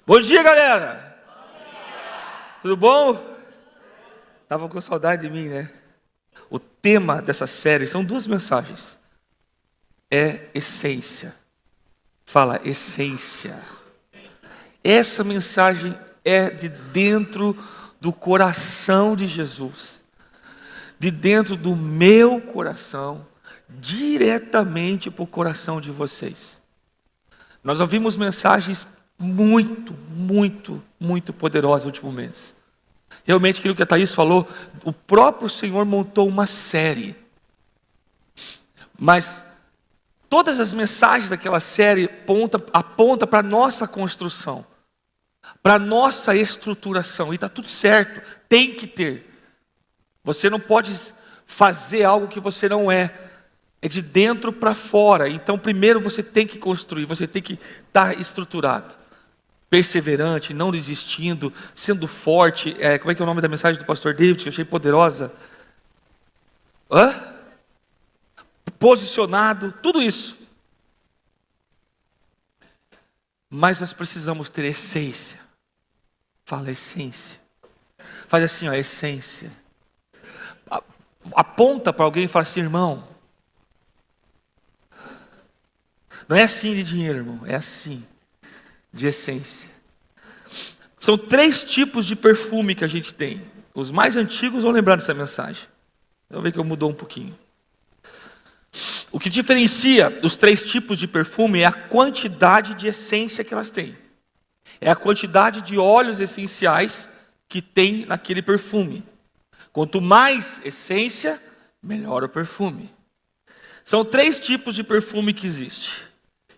Bom dia, galera! Tudo bom? Estavam com saudade de mim, né? O tema dessa série são duas mensagens. É essência. Fala, essência. Essa mensagem é de dentro do coração de Jesus. De dentro do meu coração, diretamente para o coração de vocês. Nós ouvimos mensagens muito poderosas no último mês. Realmente aquilo que a Thaís falou, o próprio Senhor montou uma série. Mas todas as mensagens daquela série apontam para a nossa construção, para a nossa estruturação. E está tudo certo, tem que ter. Você não pode fazer algo que você não é. É de dentro para fora. Então primeiro você tem que construir, você tem que estar estruturado. Perseverante, não desistindo, sendo forte. Como é que é o nome da mensagem do pastor David, que eu achei poderosa? Posicionado, tudo isso. Mas nós precisamos ter essência. Fala essência. Faz assim, essência. Aponta para alguém e fala assim, irmão. Não é assim de dinheiro, irmão, é assim. De essência. São 3 tipos de perfume que a gente tem. Os mais antigos vão lembrar dessa mensagem. Vamos ver que eu mudou um pouquinho. O que diferencia dos 3 tipos de perfume é a quantidade de essência que elas têm. É a quantidade de óleos essenciais que tem naquele perfume. Quanto mais essência, melhor o perfume. São 3 tipos de perfume que existem.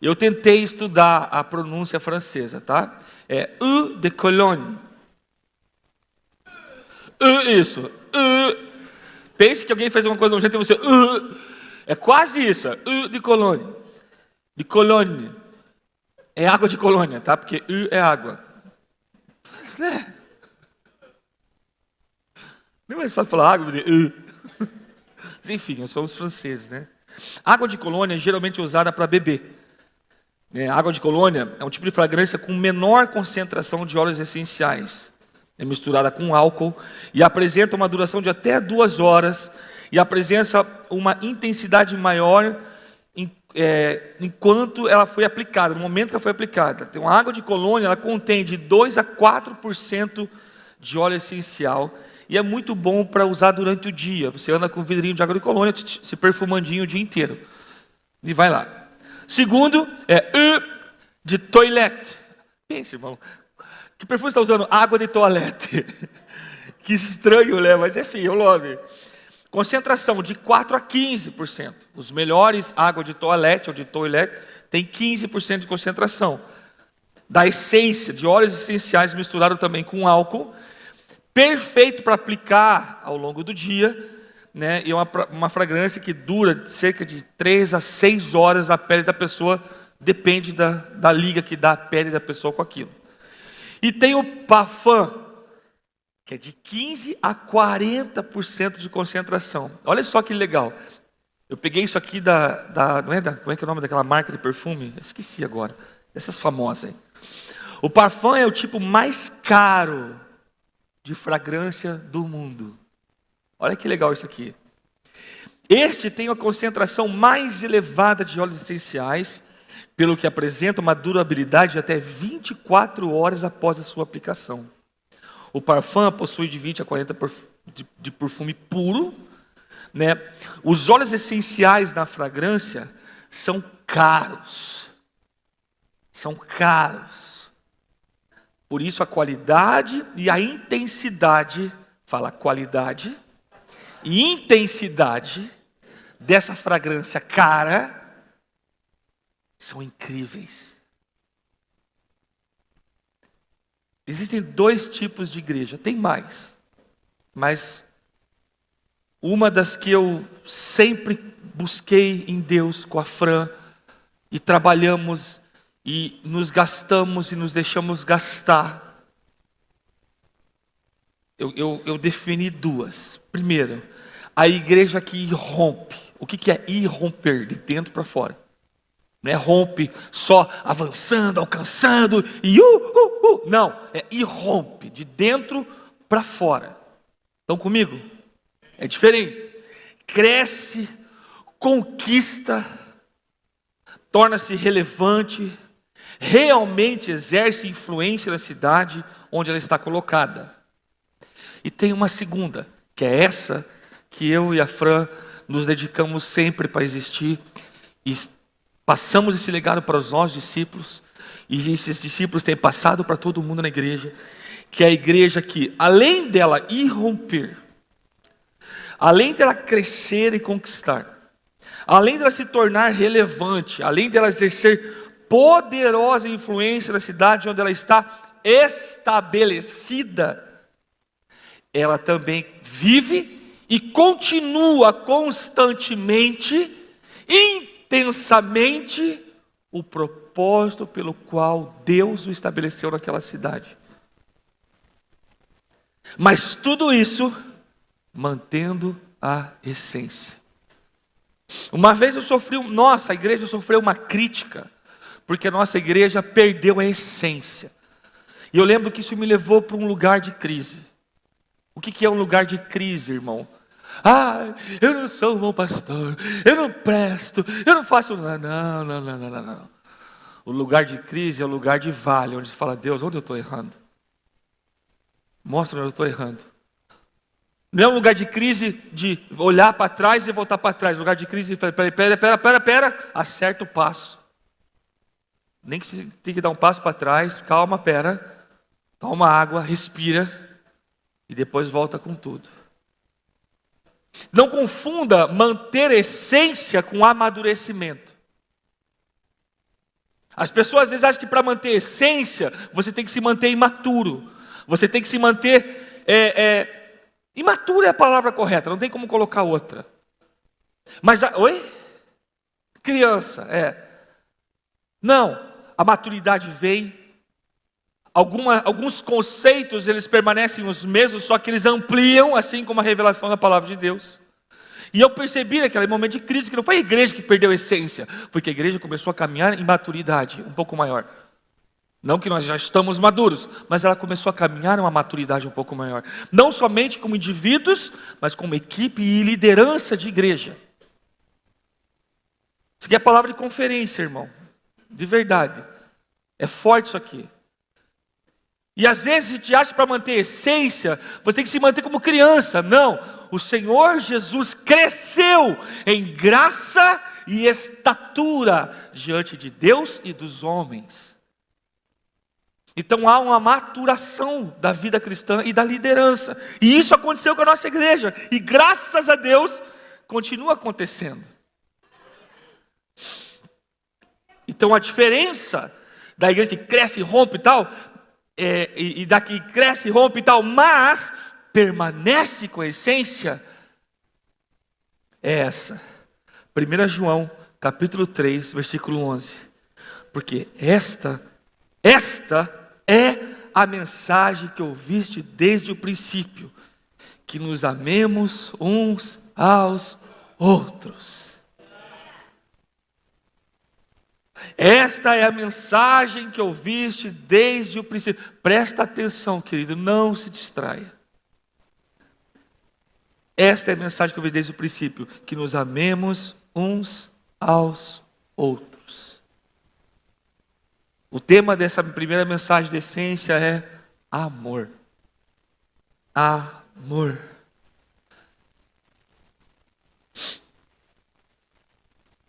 Eu tentei estudar a pronúncia francesa, tá? É eau de cologne. Isso. Pense que alguém fez alguma coisa nojenta e você... É quase isso. Eau de cologne. De Cologne. É água de colônia, tá? Porque é água. Não é mais fácil falar água de... Mas enfim, são os franceses, né? Água de colônia é geralmente usada para beber. A água de colônia é um tipo de fragrância com menor concentração de óleos essenciais. É misturada com álcool e apresenta uma duração de até 2 horas e apresenta uma intensidade maior enquanto ela foi aplicada, no momento que ela foi aplicada. Então, a água de colônia ela contém de 2 a 4% de óleo essencial e é muito bom para usar durante o dia. Você anda com um vidrinho de água de colônia, se perfumandinho o dia inteiro. E vai lá. Segundo, é eau de toilette. Pensa, irmão. Que perfume você está usando? Água de toalete. Que estranho, né? Mas enfim, eu love. Concentração de 4 a 15%. Os melhores água de toalete ou de toilette tem 15% de concentração. Da essência, de óleos essenciais misturado também com álcool. Perfeito para aplicar ao longo do dia. Né? E uma fragrância que dura cerca de 3 a 6 horas a pele da pessoa, depende da liga que dá a pele da pessoa com aquilo. E tem o parfum, que é de 15 a 40% de concentração. Olha só que legal. Eu peguei isso aqui como é que é o nome daquela marca de perfume? Eu esqueci agora. Essas famosas aí. O parfum é o tipo mais caro de fragrância do mundo. Olha que legal isso aqui. Este tem a concentração mais elevada de óleos essenciais, pelo que apresenta uma durabilidade de até 24 horas após a sua aplicação. O parfum possui de 20 a 40 de perfume puro. Né? Os óleos essenciais na fragrância são caros. São caros. Por isso a qualidade e a intensidade, fala qualidade e intensidade dessa fragrância cara são incríveis. Existem 2 tipos de igreja, tem mais, mas uma das que eu sempre busquei em Deus com a Fran e trabalhamos e nos gastamos e nos deixamos gastar. Eu defini 2. Primeiro, a igreja que irrompe. O que é irromper? De dentro para fora. Não é rompe só avançando, alcançando e Não, é irrompe de dentro para fora. Estão comigo? É diferente. Cresce, conquista, torna-se relevante, realmente exerce influência na cidade onde ela está colocada. E tem uma segunda, que é essa que eu e a Fran nos dedicamos sempre para existir e passamos esse legado para os nossos discípulos, e esses discípulos têm passado para todo mundo na igreja, que é a igreja que, além dela irromper, além dela crescer e conquistar, além dela se tornar relevante, além dela exercer poderosa influência na cidade onde ela está estabelecida, ela também vive e continua constantemente, intensamente, o propósito pelo qual Deus o estabeleceu naquela cidade. Mas tudo isso mantendo a essência. Uma vez nossa igreja sofreu uma crítica, porque a nossa igreja perdeu a essência. E eu lembro que isso me levou para um lugar de crise. O que é um lugar de crise, irmão? Eu não sou um bom pastor, eu não presto, eu não faço nada. Não. O lugar de crise é o lugar de vale, onde você fala: Deus, onde eu estou errando? Mostra onde eu estou errando. Não é um lugar de crise de olhar para trás e voltar para trás. Lugar de crise, pera, acerta o passo. Nem que você tenha que dar um passo para trás, calma, toma água, respira e depois volta com tudo. Não confunda manter essência com amadurecimento. As pessoas às vezes acham que para manter essência você tem que se manter imaturo. Você tem que se manter imaturo é a palavra correta, não tem como colocar outra. Mas criança, Não, a maturidade vem. Alguns conceitos eles permanecem os mesmos, só que eles ampliam, assim como a revelação da palavra de Deus. E eu percebi naquele momento de crise que não foi a igreja que perdeu a essência, foi que a igreja começou a caminhar em maturidade um pouco maior. Não que nós já estamos maduros, mas ela começou a caminhar em uma maturidade um pouco maior. Não somente como indivíduos, mas como equipe e liderança de igreja. Isso aqui é palavra de conferência, irmão. De verdade. É forte isso aqui. E às vezes a gente acha que para manter a essência, você tem que se manter como criança. Não, o Senhor Jesus cresceu em graça e estatura diante de Deus e dos homens. Então há uma maturação da vida cristã e da liderança. E isso aconteceu com a nossa igreja. E graças a Deus, continua acontecendo. Então a diferença da igreja que cresce e rompe e tal... e daqui cresce, rompe e tal, mas permanece com a essência, é essa. 1 João, capítulo 3, versículo 11. Porque esta é a mensagem que ouviste desde o princípio, que nos amemos uns aos outros. Esta é a mensagem que ouviste desde o princípio. Presta atenção, querido, não se distraia. Esta é a mensagem que eu ouvi desde o princípio, que nos amemos uns aos outros. O tema dessa primeira mensagem de essência é amor. Amor.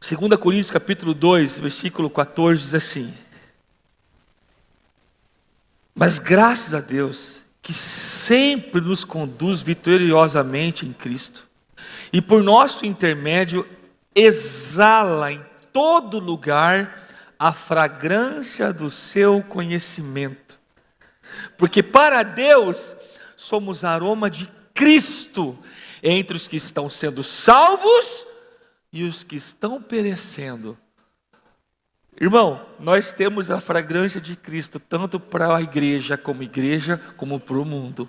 2 Coríntios capítulo 2, versículo 14 diz assim: mas graças a Deus, que sempre nos conduz vitoriosamente em Cristo, e por nosso intermédio exala em todo lugar a fragrância do seu conhecimento. Porque para Deus somos aroma de Cristo entre os que estão sendo salvos e os que estão perecendo. Irmão, nós temos a fragrância de Cristo, tanto para a igreja, como para o mundo.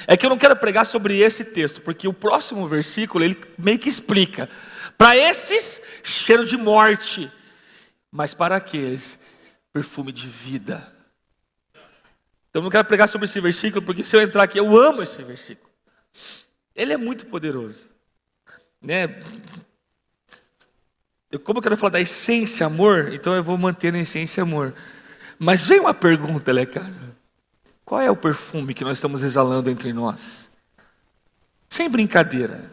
É que eu não quero pregar sobre esse texto, porque o próximo versículo, ele meio que explica. Para esses, cheiro de morte. mas para aqueles, perfume de vida. Então eu não quero pregar sobre esse versículo, porque se eu entrar aqui, eu amo esse versículo. Ele é muito poderoso, né? Como eu quero falar da essência amor, então eu vou manter na essência amor. Mas vem uma pergunta, né, cara? Qual é o perfume que nós estamos exalando entre nós? Sem brincadeira.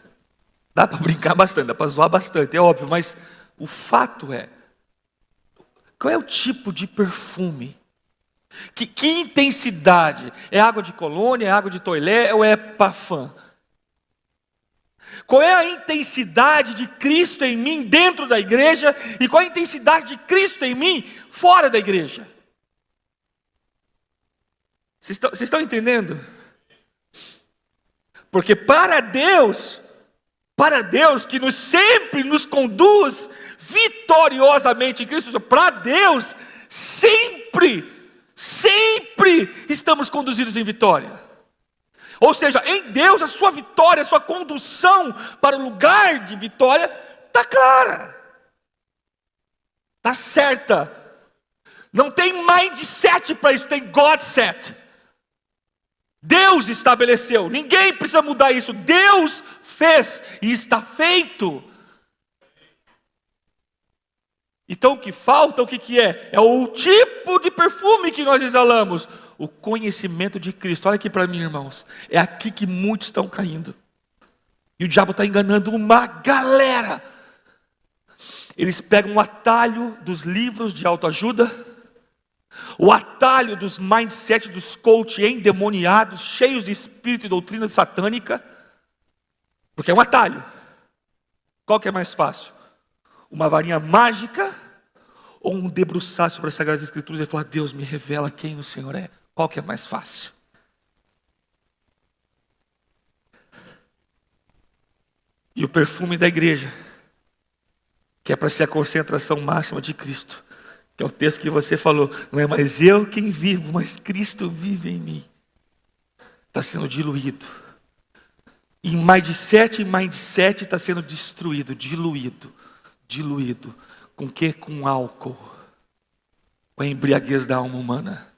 Dá para brincar bastante, dá para zoar bastante, é óbvio, mas o fato é, qual é o tipo de perfume? Que intensidade? É água de colônia, é água de toilette ou é parfum? Qual é a intensidade de Cristo em mim dentro da igreja e qual é a intensidade de Cristo em mim fora da igreja? Vocês estão entendendo? Porque para Deus que sempre nos conduz vitoriosamente em Cristo, para Deus sempre estamos conduzidos em vitória. Ou seja, em Deus a sua vitória, a sua condução para o lugar de vitória está clara, está certa. Não tem mindset para isso, tem God set. Deus estabeleceu, ninguém precisa mudar isso, Deus fez e está feito. Então o que falta, o que é? É o tipo de perfume que nós exalamos. O conhecimento de Cristo. Olha aqui para mim, irmãos. É aqui que muitos estão caindo. E o diabo está enganando uma galera. Eles pegam o atalho dos livros de autoajuda, o atalho dos mindset dos coach endemoniados, cheios de espírito e doutrina satânica, porque é um atalho. Qual que é mais fácil? Uma varinha mágica ou um debruçar sobre as Sagradas Escrituras e falar, Deus me revela quem o Senhor é? Qual que é mais fácil? E o perfume da igreja, que é para ser a concentração máxima de Cristo, que é o texto que você falou, não é mais eu quem vivo, mas Cristo vive em mim, está sendo diluído. Em mindset está sendo destruído, diluído. Com que? Com álcool, com a embriaguez da alma humana.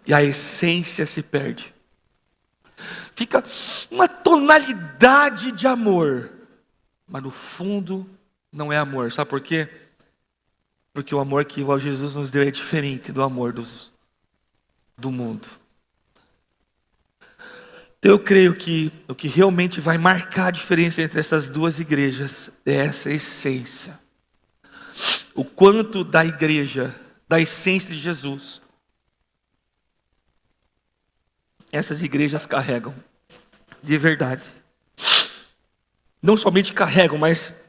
E a essência se perde. Fica uma tonalidade de amor, mas no fundo não é amor. Sabe por quê? Porque o amor que Jesus nos deu é diferente do amor do mundo. Então eu creio que o que realmente vai marcar a diferença entre essas duas igrejas é essa essência. O quanto da igreja, da essência de Jesus, essas igrejas carregam, de verdade. Não somente carregam, mas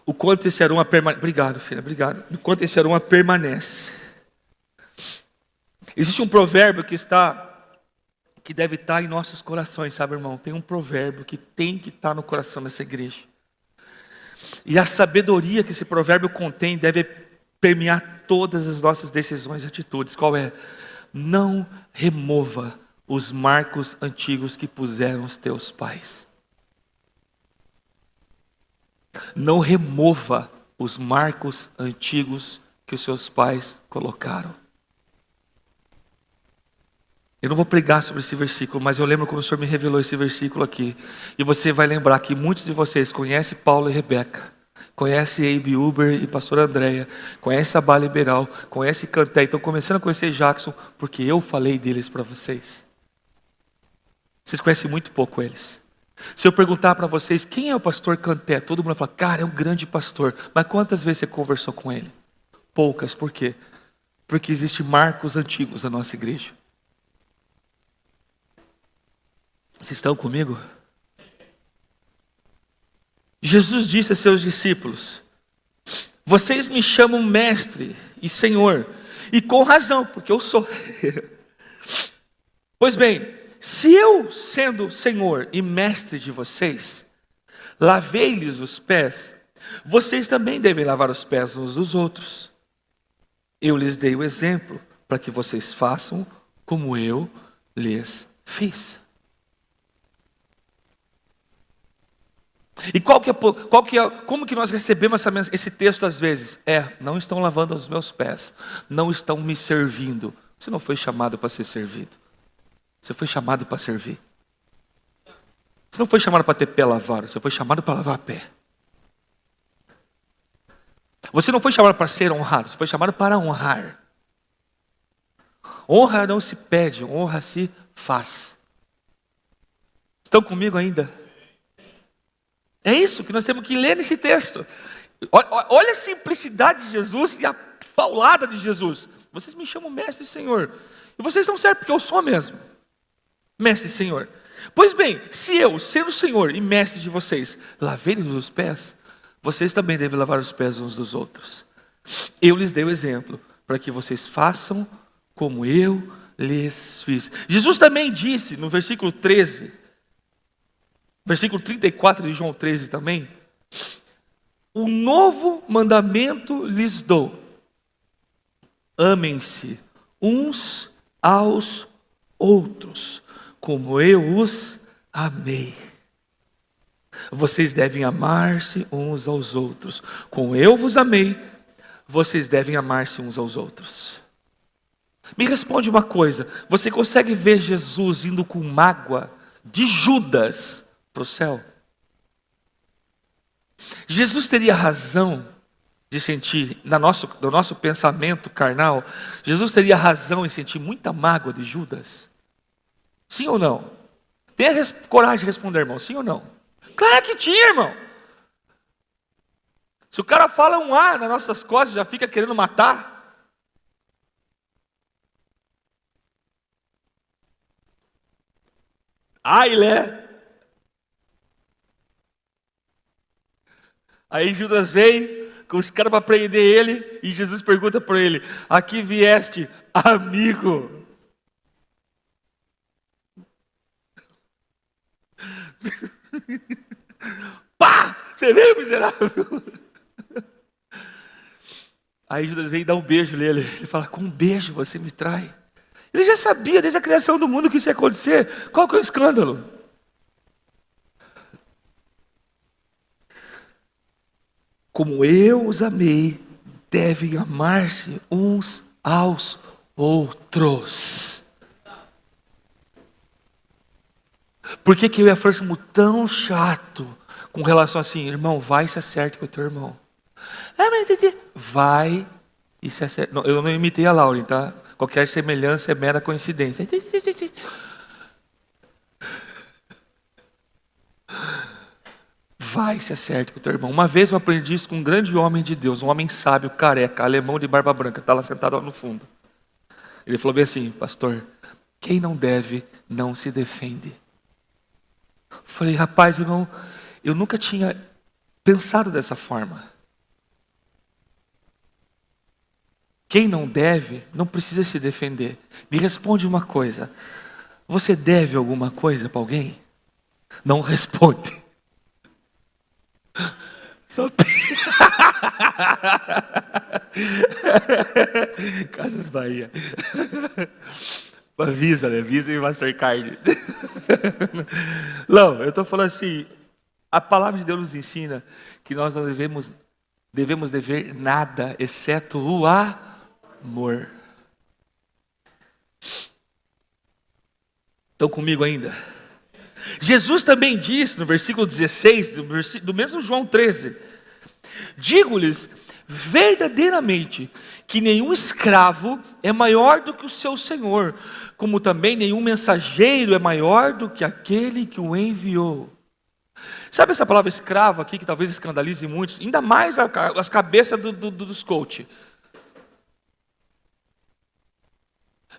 o quanto esse aroma permanece. Obrigado, filha, obrigado. O quanto esse aroma permanece. Existe um provérbio que deve estar em nossos corações, sabe, irmão? Tem um provérbio que tem que estar no coração dessa igreja. E a sabedoria que esse provérbio contém deve permear todas as nossas decisões e atitudes. Qual é? Não remova os marcos antigos que puseram os teus pais. Não remova os marcos antigos que os seus pais colocaram. Eu não vou pregar sobre esse versículo, mas eu lembro quando o Senhor me revelou esse versículo aqui. E você vai lembrar que muitos de vocês conhecem Paulo e Rebeca, conhecem Abe Uber e pastor Andréia, conhecem a Bala Liberal, conhecem Canté, estão começando a conhecer Jackson, porque eu falei deles para vocês. Vocês conhecem muito pouco eles. Se eu perguntar para vocês, quem é o pastor Canté? Todo mundo vai falar, cara, é um grande pastor. Mas quantas vezes você conversou com ele? Poucas, por quê? Porque existem marcos antigos na nossa igreja. Vocês estão comigo? Jesus disse a seus discípulos, vocês me chamam mestre e senhor, e com razão, porque eu sou. Pois bem, se eu, sendo senhor e mestre de vocês, lavei-lhes os pés, vocês também devem lavar os pés uns dos outros. Eu lhes dei o exemplo, para que vocês façam como eu lhes fiz. E como que nós recebemos esse texto às vezes? Não estão lavando os meus pés, não estão me servindo. Você não foi chamado para ser servido, você foi chamado para servir. Você não foi chamado para ter pé lavado, você foi chamado para lavar pé. Você não foi chamado para ser honrado, você foi chamado para honrar. Honra não se pede, honra se faz. Estão comigo ainda? É isso que nós temos que ler nesse texto. Olha a simplicidade de Jesus e a paulada de Jesus. Vocês me chamam mestre e Senhor. E vocês estão certos, porque eu sou mesmo. Mestre e Senhor. Pois bem, se eu, sendo Senhor e mestre de vocês, lavei os pés, vocês também devem lavar os pés uns dos outros. Eu lhes dei o exemplo, para que vocês façam como eu lhes fiz. Jesus também disse no versículo 13, versículo 34 de João 13 também: um novo mandamento lhes dou: amem-se uns aos outros, como eu os amei. Vocês devem amar-se uns aos outros. Como eu vos amei, vocês devem amar-se uns aos outros. Me responde uma coisa: você consegue ver Jesus indo com mágoa de Judas para o céu? Jesus teria razão de sentir, no nosso pensamento carnal, Jesus teria razão em sentir muita mágoa de Judas? Sim ou não? Tenha coragem de responder, irmão, sim ou não? Claro que tinha, irmão. Se o cara fala um A nas nossas costas, já fica querendo matar. Ilé. Aí Judas vem com os caras para prender ele, e Jesus pergunta para ele: aqui vieste, amigo? Pá! Você veio, miserável? Aí Judas vem e dá um beijo nele. Ele fala: com um beijo você me trai. Ele já sabia desde a criação do mundo que isso ia acontecer. Qual que é o escândalo? Como eu os amei, devem amar-se uns aos outros. Por que eu e a Flor somos tão chato com relação assim, irmão, vai e se acerte com o teu irmão? Vai e se acerte. Não, eu não imitei a Lauren, tá? Qualquer semelhança é mera coincidência. Vai e se acerte com o teu irmão. Uma vez eu aprendi isso com um grande homem de Deus, um homem sábio, careca, alemão de barba branca, está lá sentado lá no fundo. Ele falou bem assim: pastor, quem não deve, não se defende. Falei: rapaz, eu nunca tinha pensado dessa forma. Quem não deve, não precisa se defender. Me responde uma coisa: você deve alguma coisa para alguém? Não responde. Só Casas Bahia. Avisa, né? Avisa e Mastercard. Não, eu estou falando assim, a palavra de Deus nos ensina que nós não devemos dever nada, exceto o amor. Estão comigo ainda? Jesus também diz, no versículo 16, do mesmo João 13, digo-lhes verdadeiramente que nenhum escravo é maior do que o seu senhor, como também nenhum mensageiro é maior do que aquele que o enviou. Sabe essa palavra escravo aqui, que talvez escandalize muitos, ainda mais as cabeças dos coach.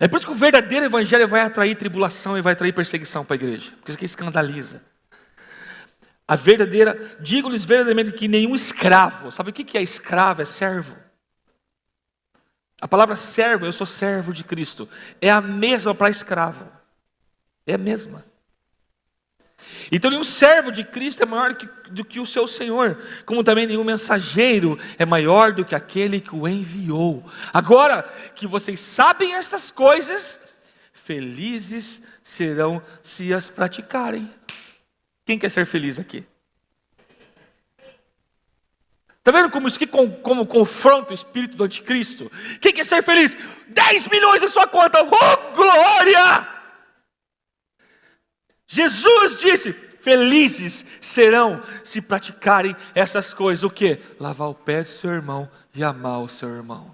É por isso que o verdadeiro evangelho vai atrair tribulação e vai atrair perseguição para a igreja, porque isso aqui escandaliza. Digo-lhes verdadeiramente que nenhum escravo, sabe o que é escravo? É servo. A palavra servo, eu sou servo de Cristo, é a mesma para escravo. É a mesma. Então nenhum servo de Cristo é maior do que o seu Senhor, como também nenhum mensageiro é maior do que aquele que o enviou. Agora que vocês sabem estas coisas, felizes serão se as praticarem. Quem quer ser feliz aqui? Está vendo como isso aqui como confronta o espírito do anticristo? Quem quer ser feliz? 10 milhões na sua conta, oh glória! Jesus disse, felizes serão se praticarem essas coisas. O que? Lavar o pé do seu irmão e amar o seu irmão.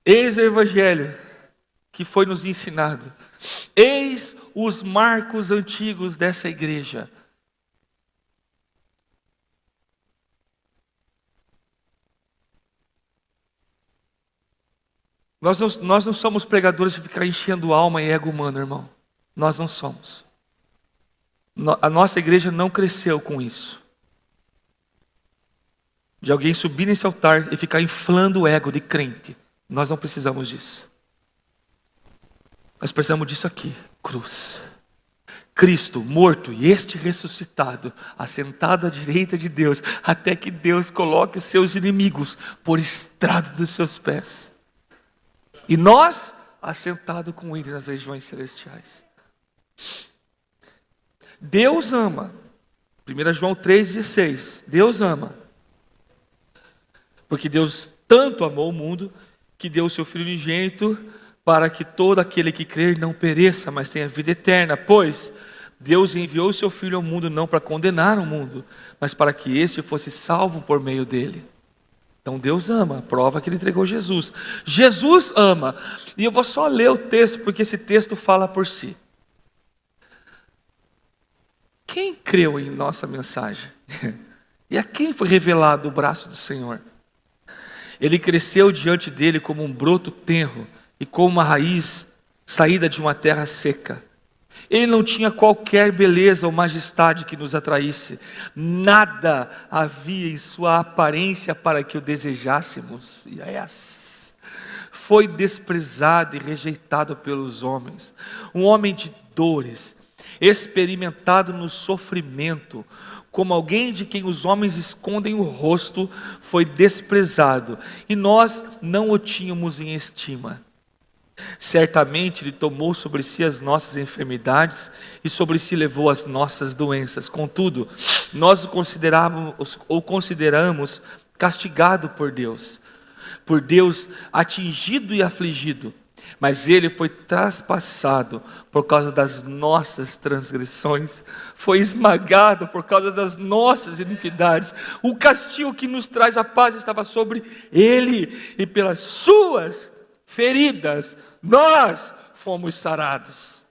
Eis o evangelho que foi nos ensinado. Eis os marcos antigos dessa igreja. Nós não somos pregadores de ficar enchendo alma e ego humano, irmão. Nós não somos. A nossa igreja não cresceu com isso. De alguém subir nesse altar e ficar inflando o ego de crente. Nós não precisamos disso. Nós precisamos disso aqui, cruz. Cristo morto e este ressuscitado, assentado à direita de Deus, até que Deus coloque seus inimigos por estrado dos seus pés. E nós, assentados com Ele nas regiões celestiais. Deus ama. 1 João 3,16. Deus ama. Porque Deus tanto amou o mundo, que deu o seu Filho unigênito, para que todo aquele que crer não pereça, mas tenha vida eterna. Pois Deus enviou o seu Filho ao mundo não para condenar o mundo, mas para que este fosse salvo por meio dele. Então Deus ama, a prova que Ele entregou Jesus. Jesus ama. E eu vou só ler o texto, porque esse texto fala por si. Quem creu em nossa mensagem? E a quem foi revelado o braço do Senhor? Ele cresceu diante dele como um broto tenro e como uma raiz saída de uma terra seca. Ele não tinha qualquer beleza ou majestade que nos atraísse. Nada havia em sua aparência para que o desejássemos. Foi desprezado e rejeitado pelos homens. Um homem de dores, experimentado no sofrimento, como alguém de quem os homens escondem o rosto, foi desprezado, e nós não o tínhamos em estima. Certamente Ele tomou sobre si as nossas enfermidades, e sobre si levou as nossas doenças. Contudo, nós o consideramos castigado por Deus atingido e afligido. Mas Ele foi traspassado por causa das nossas transgressões, foi esmagado por causa das nossas iniquidades. O castigo que nos traz a paz estava sobre Ele, e pelas suas feridas nós fomos sarados.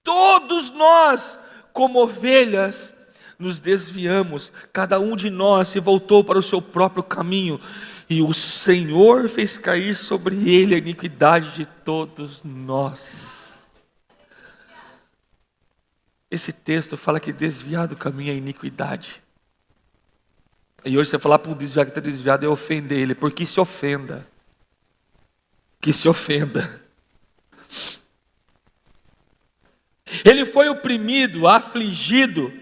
Todos nós, como ovelhas, nos desviamos, cada um de nós se voltou para o seu próprio caminho, e o Senhor fez cair sobre ele a iniquidade de todos nós. Esse texto fala que desviar do caminho é iniquidade. E hoje você falar para um desviado que está desviado é ofender ele, porque se ofenda. Que se ofenda. Ele foi oprimido, afligido,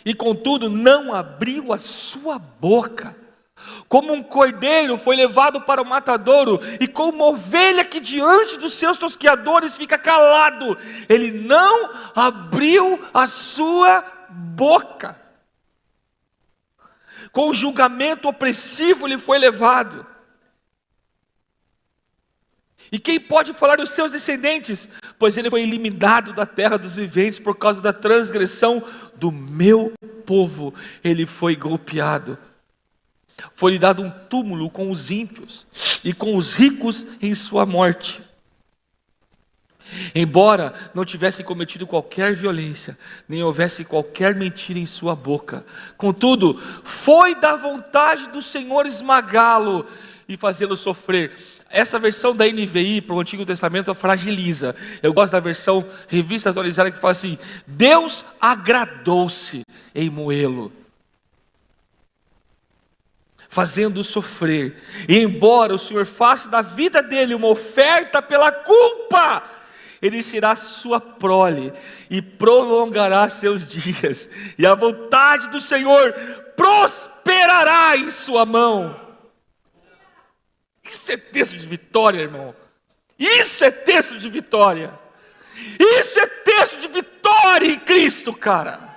e contudo não abriu a sua boca. Como um cordeiro foi levado para o matadouro, e como uma ovelha que diante dos seus tosqueadores fica calado, ele não abriu a sua boca. Com o julgamento opressivo ele foi levado. E quem pode falar dos seus descendentes? Pois ele foi eliminado da terra dos viventes por causa da transgressão do meu povo. Ele foi golpeado. Foi-lhe dado um túmulo com os ímpios e com os ricos em sua morte. Embora não tivesse cometido qualquer violência, nem houvesse qualquer mentira em sua boca, contudo, foi da vontade do Senhor esmagá-lo e fazê-lo sofrer. Essa versão da NVI para o Antigo Testamento fragiliza. Eu gosto da versão Revista Atualizada que fala assim: Deus agradou-se em moê-lo, fazendo-o sofrer. E embora o Senhor faça da vida dele uma oferta pela culpa, ele será sua prole e prolongará seus dias, e a vontade do Senhor prosperará em sua mão. Isso é texto de vitória, irmão. Isso é texto de vitória. Isso é texto de vitória em Cristo, cara.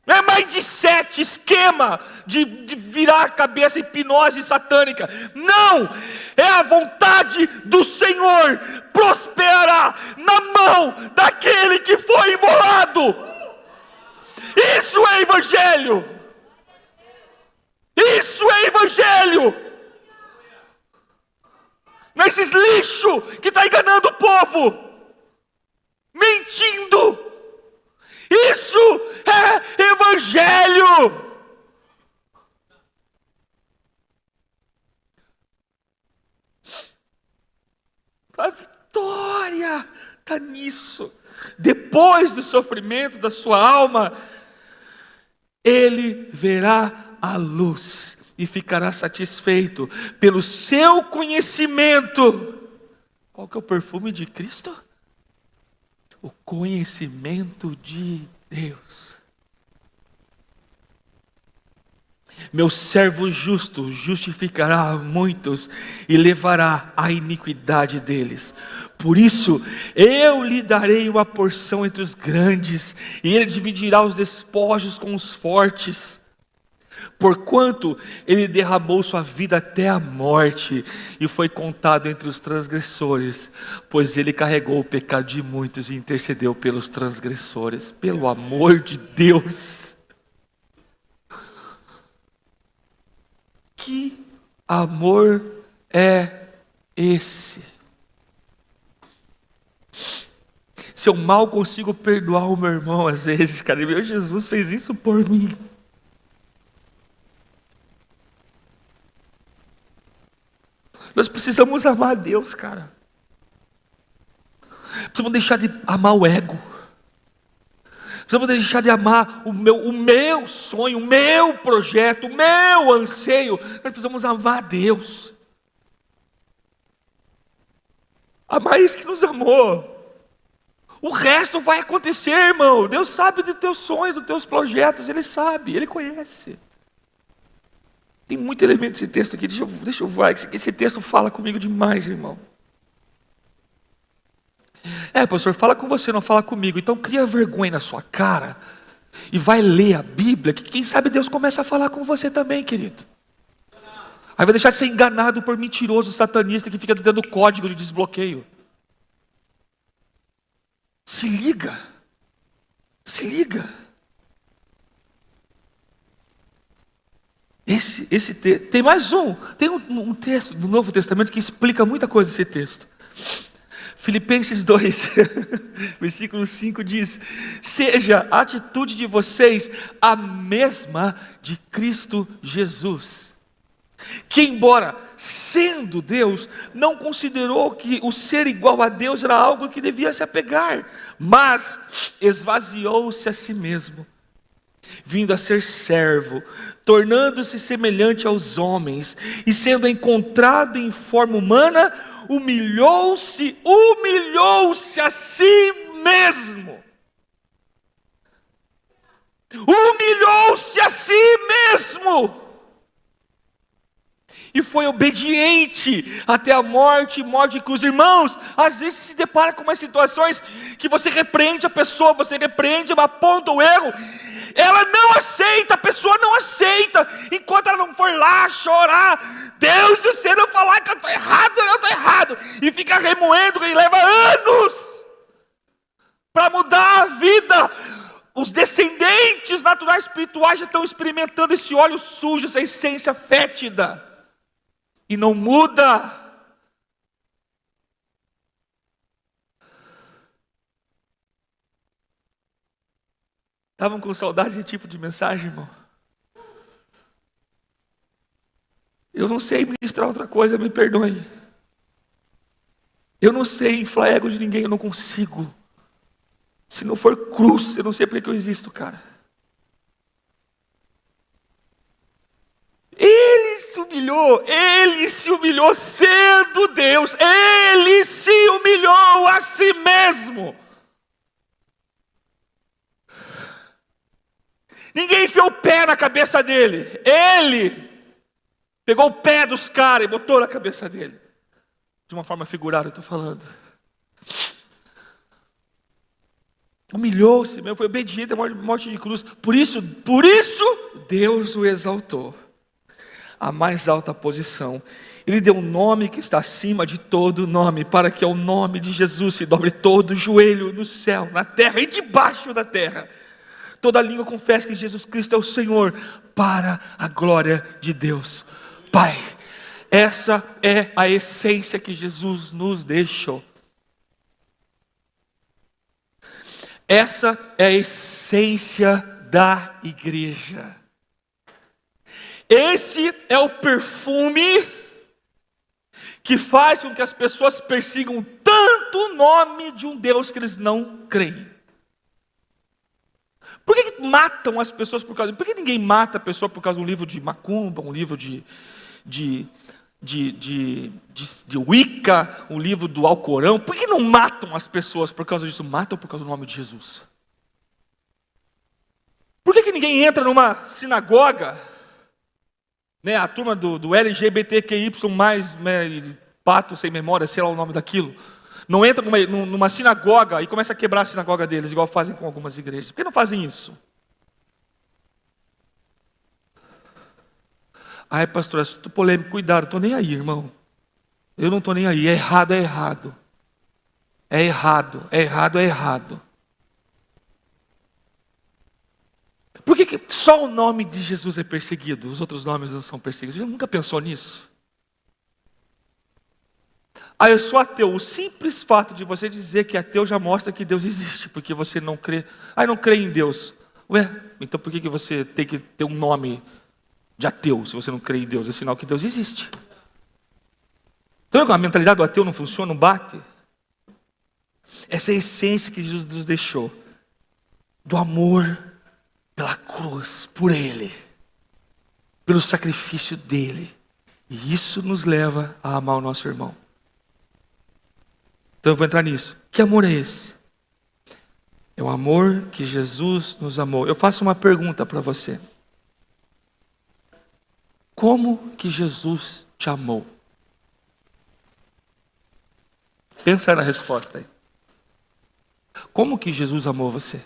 Não é mindset, esquema de virar a cabeça, hipnose satânica. Não! É a vontade do Senhor prosperará na mão daquele que foi imolado. Isso é evangelho. Isso é evangelho. Não é esses lixo que está enganando o povo, mentindo. Isso é evangelho. A vitória está nisso. Depois do sofrimento da sua alma, ele verá a luz e ficará satisfeito pelo seu conhecimento. Qual que é o perfume de Cristo? O conhecimento de Deus. Meu servo justo justificará a muitos e levará a iniquidade deles. Por isso, eu lhe darei uma porção entre os grandes, e ele dividirá os despojos com os fortes. Porquanto ele derramou sua vida até a morte, e foi contado entre os transgressores, pois ele carregou o pecado de muitos e intercedeu pelos transgressores. Pelo amor de Deus! Que amor é esse? Se eu mal consigo perdoar o meu irmão às vezes, cara, meu Jesus fez isso por mim. Nós precisamos amar a Deus, cara. Precisamos deixar de amar o ego. Precisamos deixar de amar o meu sonho, o meu projeto, o meu anseio. Nós precisamos amar a Deus. Amar esse que nos amou. O resto vai acontecer, irmão. Deus sabe dos teus sonhos, dos teus projetos. Ele sabe, Ele conhece. Tem muito elemento desse texto aqui. Deixa eu ver. Esse texto fala comigo demais, irmão. Pastor, fala com você, não fala comigo. Então cria vergonha na sua cara e vai ler a Bíblia, que quem sabe Deus começa a falar com você também, querido. Aí vai deixar de ser enganado por mentiroso satanista que fica dando código de desbloqueio. Se liga. Se liga. Tem mais um. Tem um texto do Novo Testamento que explica muita coisa desse texto. Filipenses 2, versículo 5 diz: seja a atitude de vocês a mesma de Cristo Jesus, que embora sendo Deus, não considerou que o ser igual a Deus era algo que devia se apegar, mas esvaziou-se a si mesmo, vindo a ser servo, tornando-se semelhante aos homens, e sendo encontrado em forma humana, humilhou-se a si mesmo. Humilhou-se a si mesmo. E foi obediente até a morte e morte de cruz. Irmãos, às vezes se depara com umas situações que você repreende a pessoa, você repreende, aponta o erro, ela não aceita, a pessoa não aceita, enquanto ela não for lá chorar, Deus, se você não falar que eu estou errado, eu estou errado, e fica remoendo, e leva anos para mudar a vida. Os descendentes naturais espirituais já estão experimentando esse óleo sujo, essa essência fétida, e não muda. Estavam com saudade desse tipo de mensagem, irmão? Eu não sei ministrar outra coisa, me perdoe. Eu não sei inflar ego de ninguém, eu não consigo. Se não for cruz, eu não sei porque que eu existo, cara. Ele se humilhou sendo Deus, Ele se humilhou a si mesmo. Ninguém enfiou o pé na cabeça dele, Ele. Pegou o pé dos caras e botou na cabeça dele. De uma forma figurada, eu estou falando. Humilhou-se, foi obediente à morte de cruz. Por isso, Deus o exaltou à mais alta posição. Ele deu um nome que está acima de todo nome, para que ao nome de Jesus se dobre todo joelho no céu, na terra e debaixo da terra. Toda língua confesse que Jesus Cristo é o Senhor, para a glória de Deus Pai. Essa é a essência que Jesus nos deixou. Essa é a essência da igreja. Esse é o perfume que faz com que as pessoas persigam tanto o nome de um Deus que eles não creem. Por que matam as pessoas por causa? Por que ninguém mata a pessoa por causa de um livro de macumba, um livro de Wicca, um livro do Alcorão? Por que não matam as pessoas por causa disso? Matam por causa do nome de Jesus. Por que ninguém entra numa sinagoga, a turma do LGBTQY+, pato sem memória, sei lá o nome daquilo, não entra numa sinagoga e começa a quebrar a sinagoga deles, igual fazem com algumas igrejas? Por que não fazem isso? Ai, pastor, é assunto polêmico, cuidado, estou nem aí, irmão. Eu não estou nem aí, é errado, é errado. É errado, é errado, é errado. Por que só o nome de Jesus é perseguido, os outros nomes não são perseguidos? Você nunca pensou nisso? Ah, eu sou ateu. O simples fato de você dizer que é ateu já mostra que Deus existe, porque você não crê. Ah, eu não creio em Deus. Ué, então por que você tem que ter um nome de ateu, se você não crê em Deus? É sinal que Deus existe. Então a mentalidade do ateu não funciona, não bate. Essa é a essência que Jesus nos deixou, do amor pela cruz, por Ele, pelo sacrifício dEle. E isso nos leva a amar o nosso irmão. Então eu vou entrar nisso. Que amor é esse? É o amor que Jesus nos amou. Eu faço uma pergunta para você. Como que Jesus te amou? Pensa na resposta aí. Como que Jesus amou você?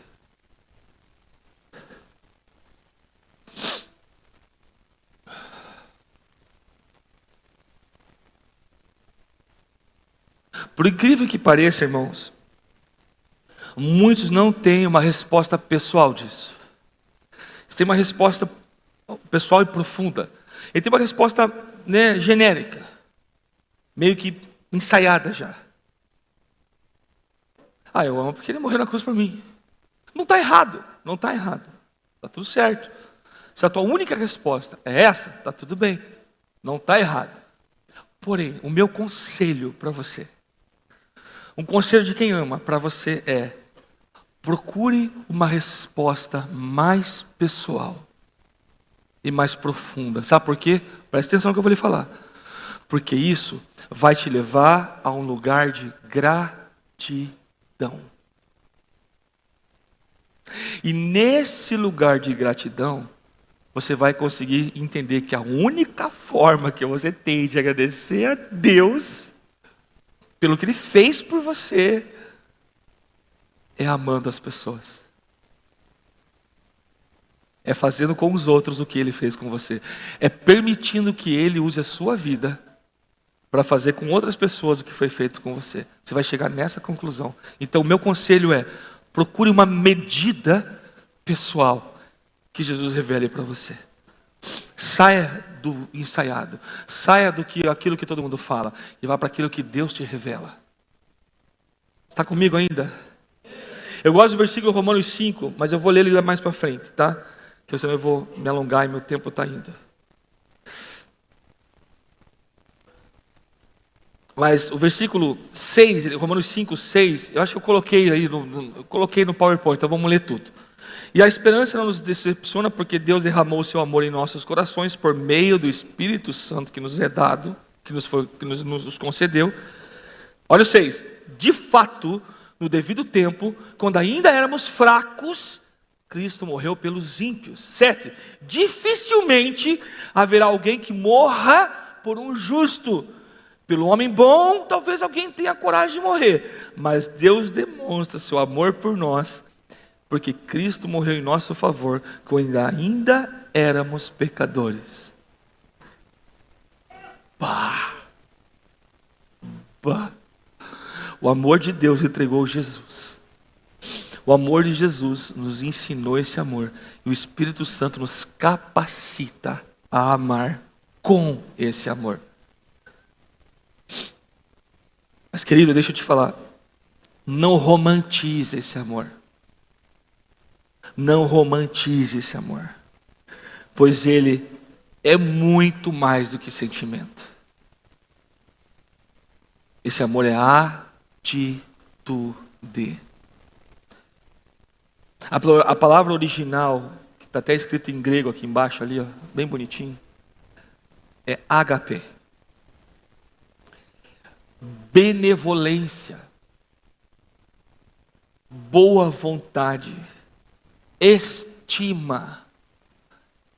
Por incrível que pareça, irmãos, muitos não têm uma resposta pessoal disso. Eles têm uma resposta pessoal e profunda. Ele tem uma resposta, genérica, meio que ensaiada já. Ah, eu amo porque Ele morreu na cruz por mim. Não está errado, não está errado. Está tudo certo. Se a tua única resposta é essa, está tudo bem. Não está errado. Porém, o meu conselho para você, um conselho de quem ama para você é: procure uma resposta mais pessoal e mais profunda. Sabe por quê? Presta atenção no que eu vou lhe falar. Porque isso vai te levar a um lugar de gratidão. E nesse lugar de gratidão, você vai conseguir entender que a única forma que você tem de agradecer a Deus pelo que Ele fez por você é amando as pessoas. É fazendo com os outros o que Ele fez com você. É permitindo que Ele use a sua vida para fazer com outras pessoas o que foi feito com você. Você vai chegar nessa conclusão. Então, o meu conselho é: procure uma medida pessoal que Jesus revele para você. Saia do ensaiado. Saia aquilo que todo mundo fala e vá para aquilo que Deus te revela. Está comigo ainda? Eu gosto do versículo Romanos 5, mas eu vou ler ele mais para frente, tá? Que senão eu vou me alongar e meu tempo está indo. Mas o versículo 6, Romanos 5, 6, eu acho que eu coloquei aí, coloquei no PowerPoint, então vamos ler tudo. E a esperança não nos decepciona, porque Deus derramou o seu amor em nossos corações por meio do Espírito Santo que nos é dado, que nos concedeu. Olha o 6. De fato, no devido tempo, quando ainda éramos fracos, Cristo morreu pelos ímpios. 7. Dificilmente haverá alguém que morra por um justo. Pelo homem bom, talvez alguém tenha coragem de morrer. Mas Deus demonstra seu amor por nós, porque Cristo morreu em nosso favor, quando ainda éramos pecadores. Bah! Bah! O amor de Deus entregou Jesus. O amor de Jesus nos ensinou esse amor. E o Espírito Santo nos capacita a amar com esse amor. Mas, querido, deixa eu te falar. Não romantize esse amor. Não romantize esse amor. Pois ele é muito mais do que sentimento. Esse amor é atitude. A palavra original, que está até escrito em grego aqui embaixo, ali, ó, bem bonitinho, é ágape. Benevolência, boa vontade, estima,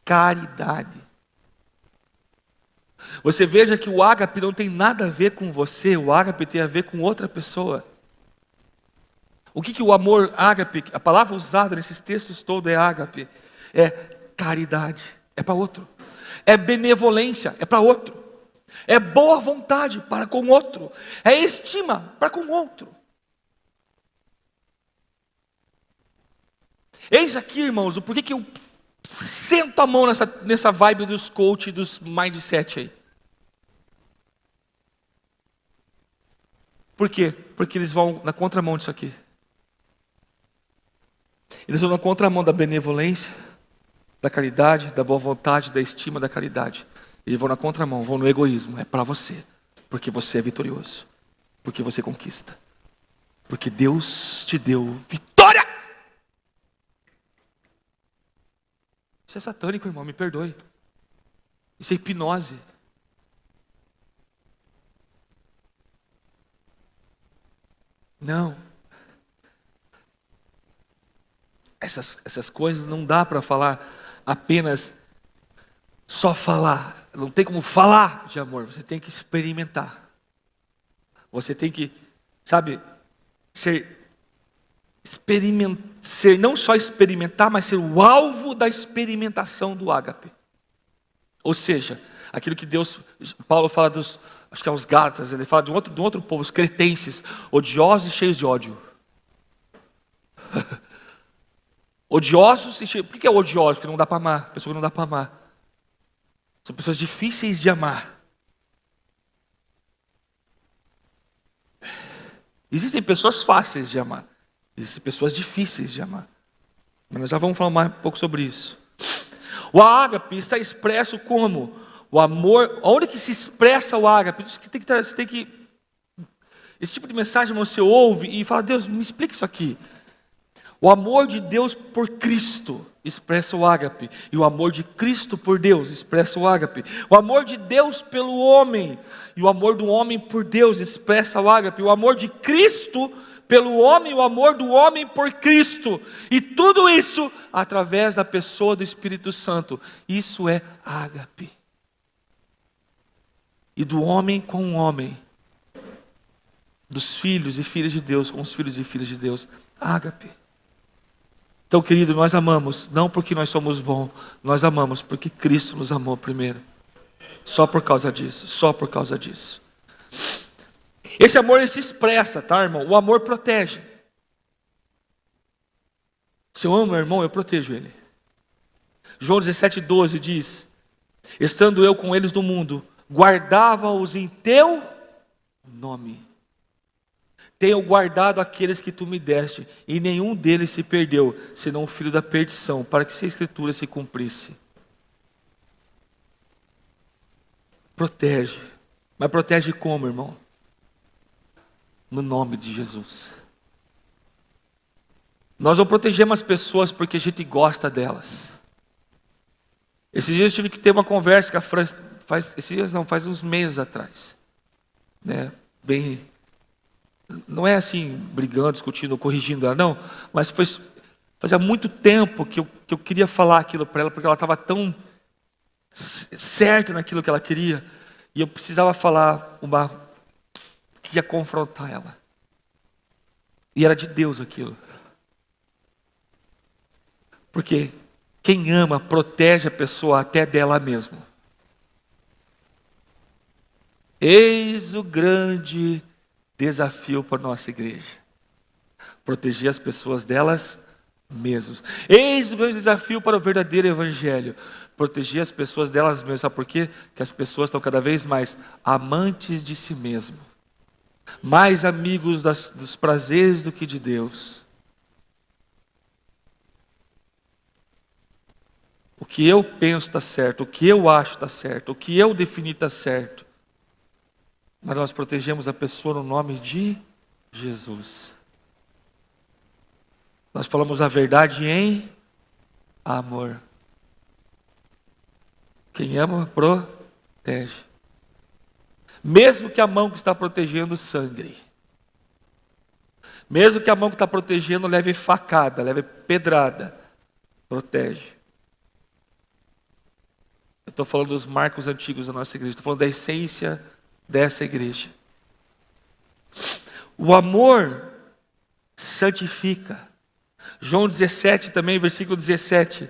caridade. Você veja que o ágape não tem nada a ver com você, o ágape tem a ver com outra pessoa. O que o amor ágape, a palavra usada nesses textos todos é ágape, é caridade, é para outro. É benevolência, é para outro. É boa vontade para com outro. É estima para com outro. Eis aqui, irmãos, o porquê que eu sento a mão nessa vibe dos coach, dos mindset aí. Por quê? Porque eles vão na contramão disso aqui. Eles vão na contramão da benevolência, da caridade, da boa vontade, da estima, da caridade. Eles vão na contramão, vão no egoísmo. É para você, porque você é vitorioso, porque você conquista, porque Deus te deu vitória. Isso é satânico, irmão, me perdoe. Isso é hipnose. Não. Essas coisas não dá para falar apenas, só falar. Não tem como falar de amor, você tem que experimentar. Você tem que, sabe, ser não só experimentar, mas ser o alvo da experimentação do ágape. Ou seja, aquilo que Paulo fala dos, acho que é os Gálatas, ele fala de um outro povo, os cretenses, odiosos e cheios de ódio. Odiosos e cheios, por que é odioso? Porque não dá para amar, pessoa que não dá para amar. São pessoas difíceis de amar. Existem pessoas fáceis de amar. Existem pessoas difíceis de amar. Mas nós já vamos falar mais um pouco sobre isso. O ágape está expresso como? O amor, onde que se expressa o ágape? Esse tipo de mensagem você ouve e fala, Deus, me explica isso aqui. O amor de Deus por Cristo expressa o ágape. E o amor de Cristo por Deus expressa o ágape. O amor de Deus pelo homem. E o amor do homem por Deus expressa o ágape. O amor de Cristo pelo homem e o amor do homem por Cristo. E tudo isso através da pessoa do Espírito Santo. Isso é ágape. E do homem com o homem. Dos filhos e filhas de Deus com os filhos e filhas de Deus. Ágape. Então, querido, nós amamos, não porque nós somos bons, nós amamos porque Cristo nos amou primeiro. Só por causa disso, só por causa disso. Esse amor ele se expressa, tá, irmão? O amor protege. Se eu amo meu irmão, eu protejo ele. João 17,12 diz: estando eu com eles no mundo, guardava-os em teu nome. Tenho guardado aqueles que tu me deste, e nenhum deles se perdeu, senão o filho da perdição, para que essa escritura se cumprisse. Protege. Mas protege como, irmão? No nome de Jesus. Nós não protegemos as pessoas porque a gente gosta delas. Esses dias eu tive que ter uma conversa com a Fran, faz uns meses atrás. Né? Não é assim, brigando, discutindo, corrigindo ela, não. Mas Fazia muito tempo que eu queria falar aquilo para ela, porque ela estava tão certa naquilo que ela queria, e eu precisava falar uma que ia confrontar ela. E era de Deus aquilo. Porque quem ama protege a pessoa até dela mesma. Eis o grande desafio para a nossa igreja: proteger as pessoas delas mesmas. Eis o grande desafio para o verdadeiro evangelho: proteger as pessoas delas mesmas. Sabe por quê? Porque as pessoas estão cada vez mais amantes de si mesmo, mais amigos dos prazeres do que de Deus. O que eu penso está certo, o que eu acho está certo, o que eu defini está certo. Mas nós protegemos a pessoa no nome de Jesus. Nós falamos a verdade em amor. Quem ama, protege. Mesmo que a mão que está protegendo sangre. Mesmo que a mão que está protegendo leve facada, leve pedrada. Protege. Eu estou falando dos marcos antigos da nossa igreja. Estou falando da essência dessa igreja. O amor santifica. João 17 também, versículo 17.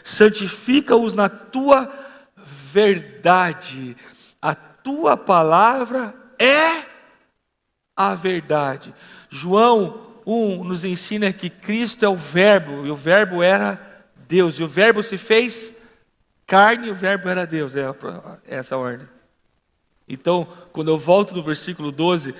Santifica-os na tua verdade. A tua palavra é a verdade. João 1 nos ensina que Cristo é o Verbo, e o Verbo era Deus, e o Verbo se fez carne, e o Verbo era Deus. É essa a ordem. Então, quando eu volto no versículo 12,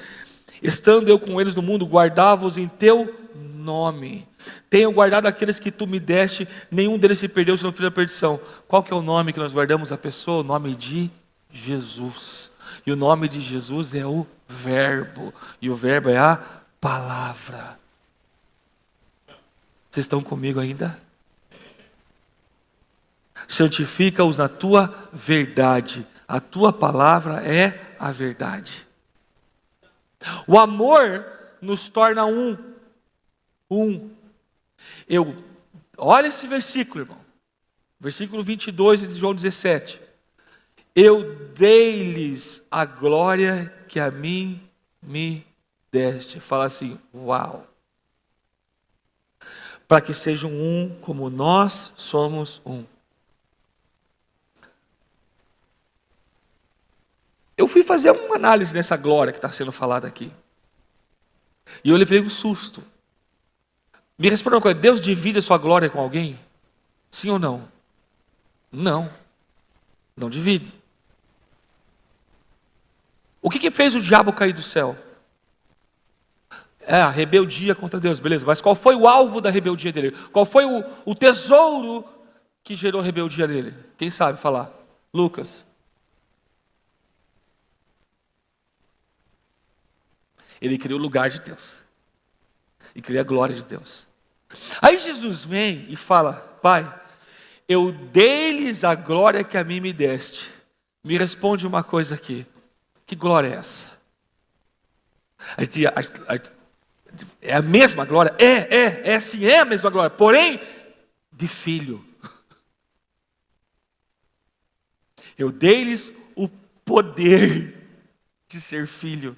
estando eu com eles no mundo, guardava-os em teu nome. Tenho guardado aqueles que tu me deste, nenhum deles se perdeu, senão filho da perdição. Qual que é o nome que nós guardamos a pessoa? O nome de Jesus. E o nome de Jesus é o Verbo. E o Verbo é a palavra. Vocês estão comigo ainda? Santifica-os na tua verdade. A tua palavra é a verdade. O amor nos torna um. Olha esse versículo, irmão. Versículo 22 de João 17. Eu dei-lhes a glória que a mim me deste. Fala assim, uau. Para que sejam um como nós somos um. Eu fui fazer uma análise nessa glória que está sendo falada aqui. E eu levei um susto. Me responda uma coisa, Deus divide a sua glória com alguém? Sim ou não? Não. Não divide. O que fez o diabo cair do céu? A rebeldia contra Deus, beleza. Mas qual foi o alvo da rebeldia dele? Qual foi o tesouro que gerou a rebeldia dele? Quem sabe falar? Lucas. Ele queria o lugar de Deus. E queria a glória de Deus. Aí Jesus vem e fala, Pai, eu dei-lhes a glória que a mim me deste. Me responde uma coisa aqui. Que glória é essa? É a mesma glória? Sim, é a mesma glória. Porém, de filho. Eu dei-lhes o poder de ser filho.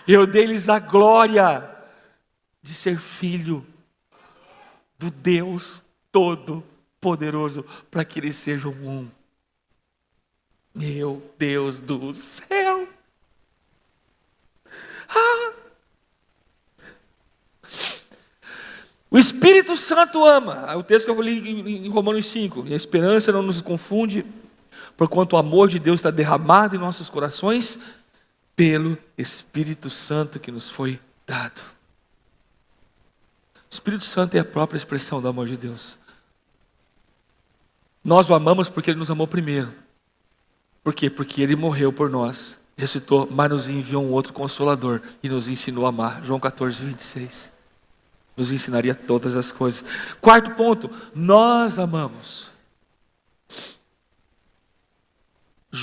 Eu dei-lhes a glória de ser filho do Deus Todo-Poderoso, para que eles sejam um. Meu Deus do céu! O Espírito Santo ama. O texto que eu vou ler em Romanos 5. E a esperança não nos confunde, porquanto o amor de Deus está derramado em nossos corações pelo Espírito Santo que nos foi dado. O Espírito Santo é a própria expressão do amor de Deus. Nós o amamos porque Ele nos amou primeiro. Por quê? Porque Ele morreu por nós, ressuscitou, mas nos enviou um outro Consolador e nos ensinou a amar. João 14, 26. Nos ensinaria todas as coisas. Quarto ponto, nós amamos. 1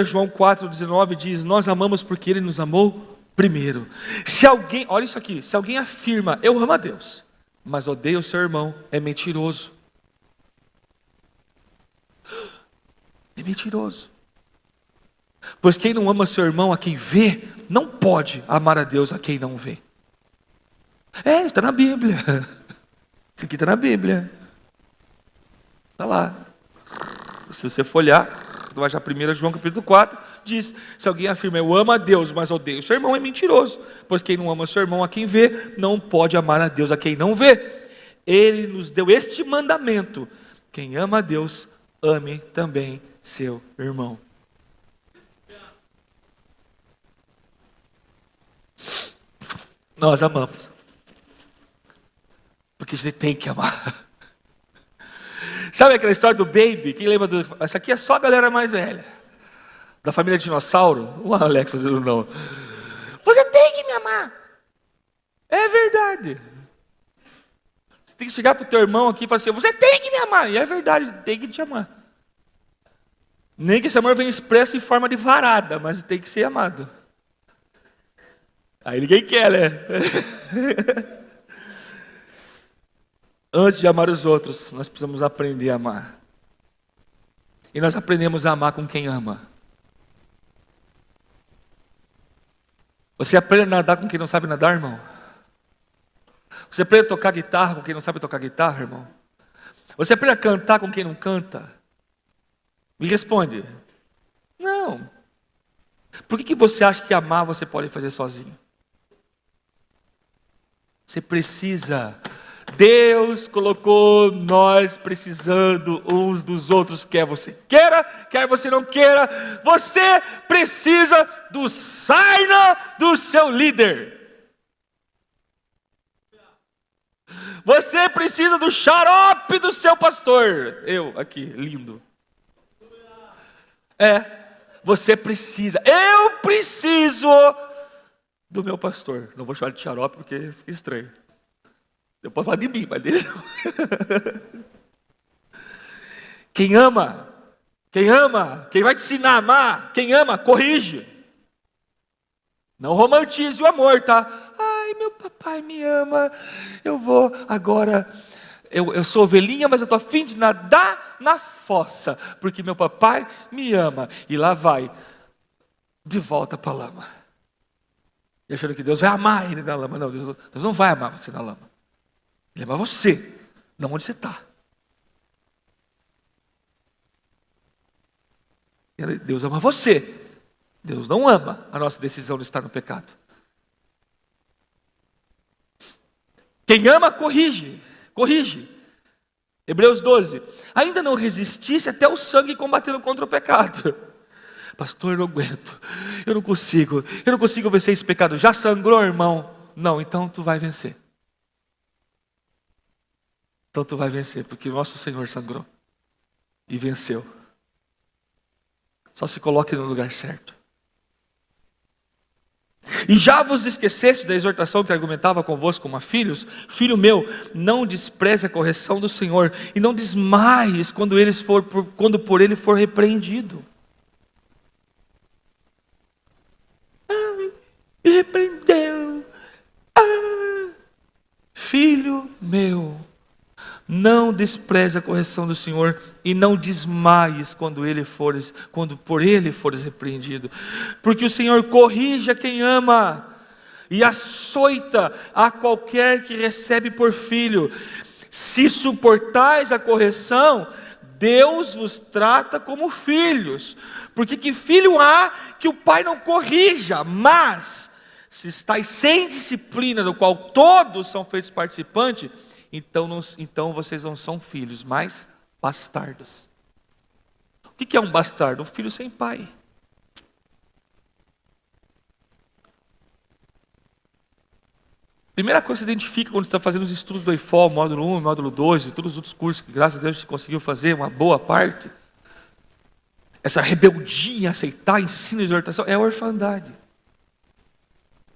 João 4,19 diz, nós amamos porque Ele nos amou primeiro. Se alguém, olha isso aqui, se alguém afirma, eu amo a Deus, mas odeio o seu irmão, é mentiroso. É mentiroso. Pois quem não ama seu irmão a quem vê, não pode amar a Deus a quem não vê. Está na Bíblia. Isso aqui está na Bíblia. Está lá. Se você folhar, tu vai achar 1 João capítulo 4, diz, se alguém afirma, eu amo a Deus, mas odeio o seu irmão, é mentiroso. Pois quem não ama seu irmão a quem vê, não pode amar a Deus a quem não vê. Ele nos deu este mandamento: quem ama a Deus, ame também seu irmão. Nós amamos, porque a gente tem que amar. Sabe aquela história do Baby? Quem lembra do... Essa aqui é só a galera mais velha, da família dinossauro. O Alex fazendo não. Você tem que me amar. É verdade. Você tem que chegar para o teu irmão aqui e falar assim, você tem que me amar. E é verdade, tem que te amar. Nem que esse amor venha expresso em forma de varada, mas tem que ser amado. Aí ninguém quer, né? Antes de amar os outros, nós precisamos aprender a amar. E nós aprendemos a amar com quem ama. Você aprende a nadar com quem não sabe nadar, irmão? Você aprende a tocar guitarra com quem não sabe tocar guitarra, irmão? Você aprende a cantar com quem não canta? Me responde. Não. Por que você acha que amar você pode fazer sozinho? Você precisa. Deus colocou nós precisando uns dos outros, quer você queira, quer você não queira. Você precisa do sarna do seu líder. Você precisa do xarope do seu pastor. Eu aqui, lindo. Você precisa. Eu preciso do meu pastor. Não vou chamar de xarope porque fica estranho. Eu posso falar de mim, mas dele não. Quem ama, quem vai te ensinar a amar, quem ama, corrige. Não romantize o amor, tá? Ai, meu papai me ama, eu vou agora, eu sou ovelhinha, mas eu estou a fim de nadar na fossa, porque meu papai me ama. E lá vai, de volta para a lama. E achando que Deus vai amar ele na lama. Não, Deus não vai amar você na lama. Ele ama você, não onde você está. Deus ama você. Deus não ama a nossa decisão de estar no pecado. Quem ama, corrige. Hebreus 12. Ainda não resistisse até o sangue combatendo contra o pecado. Pastor, eu não aguento. Eu não consigo vencer esse pecado. Já sangrou, irmão? Não, então tu vai vencer. Então tu vai vencer, porque o nosso Senhor sangrou e venceu. Só se coloque no lugar certo. E já vos esqueceste da exortação que argumentava convosco como a filhos? Filho meu, não despreze a correção do Senhor, e não desmaies quando por ele for repreendido. Me repreendeu. Filho meu, não despreze a correção do Senhor e não desmaies quando por ele fores repreendido. Porque o Senhor corrige a quem ama e açoita a qualquer que recebe por filho. Se suportais a correção, Deus vos trata como filhos. Porque que filho há que o pai não corrija? Mas, se estáis sem disciplina, do qual todos são feitos participantes, então vocês não são filhos, mas bastardos. O que é um bastardo? Um filho sem pai. Primeira coisa que você identifica quando você está fazendo os estudos do EIFOL, módulo 1, módulo 2 e todos os outros cursos que graças a Deus você conseguiu fazer, uma boa parte. Essa rebeldia, aceitar ensino e exortação, é a orfandade.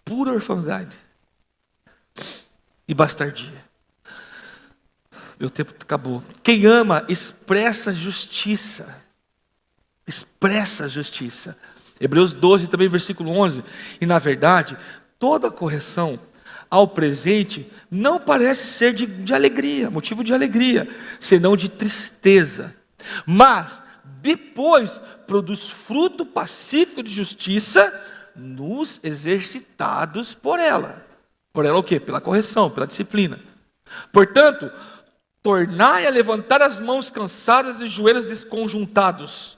Pura orfandade. E bastardia. Meu tempo acabou. Quem ama expressa justiça. Expressa justiça. Hebreus 12, também versículo 11. E na verdade, toda correção ao presente não parece ser de alegria, motivo de alegria, senão de tristeza. Mas depois produz fruto pacífico de justiça nos exercitados por ela. Por ela o quê? Pela correção, pela disciplina. Portanto, tornai a levantar as mãos cansadas e joelhos desconjuntados,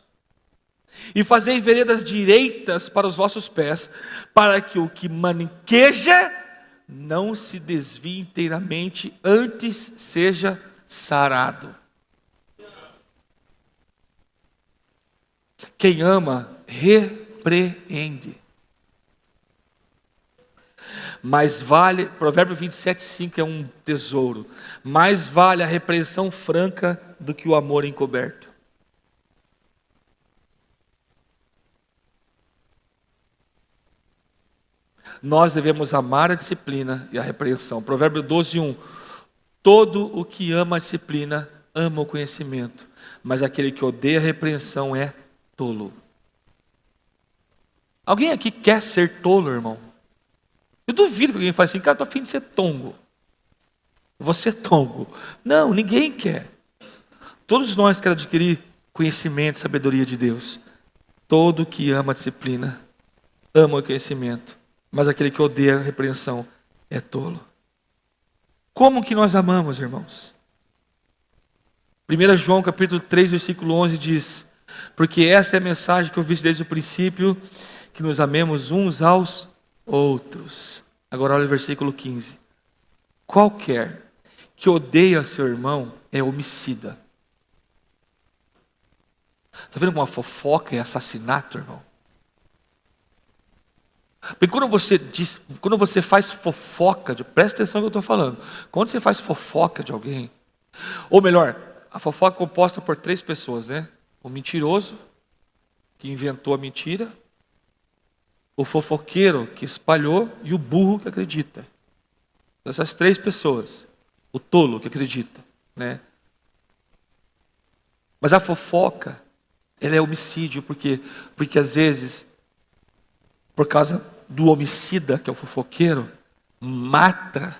e fazei veredas direitas para os vossos pés, para que o que manqueja não se desvie inteiramente, antes seja sarado. Quem ama, repreende. Mais vale, Provérbio 27:5 é um tesouro. Mais vale a repreensão franca do que o amor encoberto. Nós devemos amar a disciplina e a repreensão. Provérbio 12:1. Todo o que ama a disciplina, ama o conhecimento. Mas aquele que odeia a repreensão é tolo. Alguém aqui quer ser tolo, irmão? Eu duvido que alguém fale assim, cara, estou a fim de ser tongo. Você é tongo. Não, ninguém quer. Todos nós queremos adquirir conhecimento, sabedoria de Deus. Todo que ama a disciplina, ama o conhecimento. Mas aquele que odeia a repreensão é tolo. Como que nós amamos, irmãos? 1 João capítulo 3, versículo 11 diz: porque esta é a mensagem que eu vi desde o princípio, que nos amemos uns aos outros. Agora olha o versículo 15. Qualquer que odeia seu irmão é homicida. Está vendo como a fofoca é assassinato, irmão? Porque quando você faz fofoca, presta atenção no que eu estou falando. Quando você faz fofoca de alguém, ou melhor, a fofoca é composta por 3 pessoas, né? O mentiroso, que inventou a mentira, o fofoqueiro, que espalhou, e o burro, que acredita. Essas 3 pessoas. O tolo, que acredita, né? Mas a fofoca, ela é homicídio, porque às vezes, por causa do homicida, que é o fofoqueiro, mata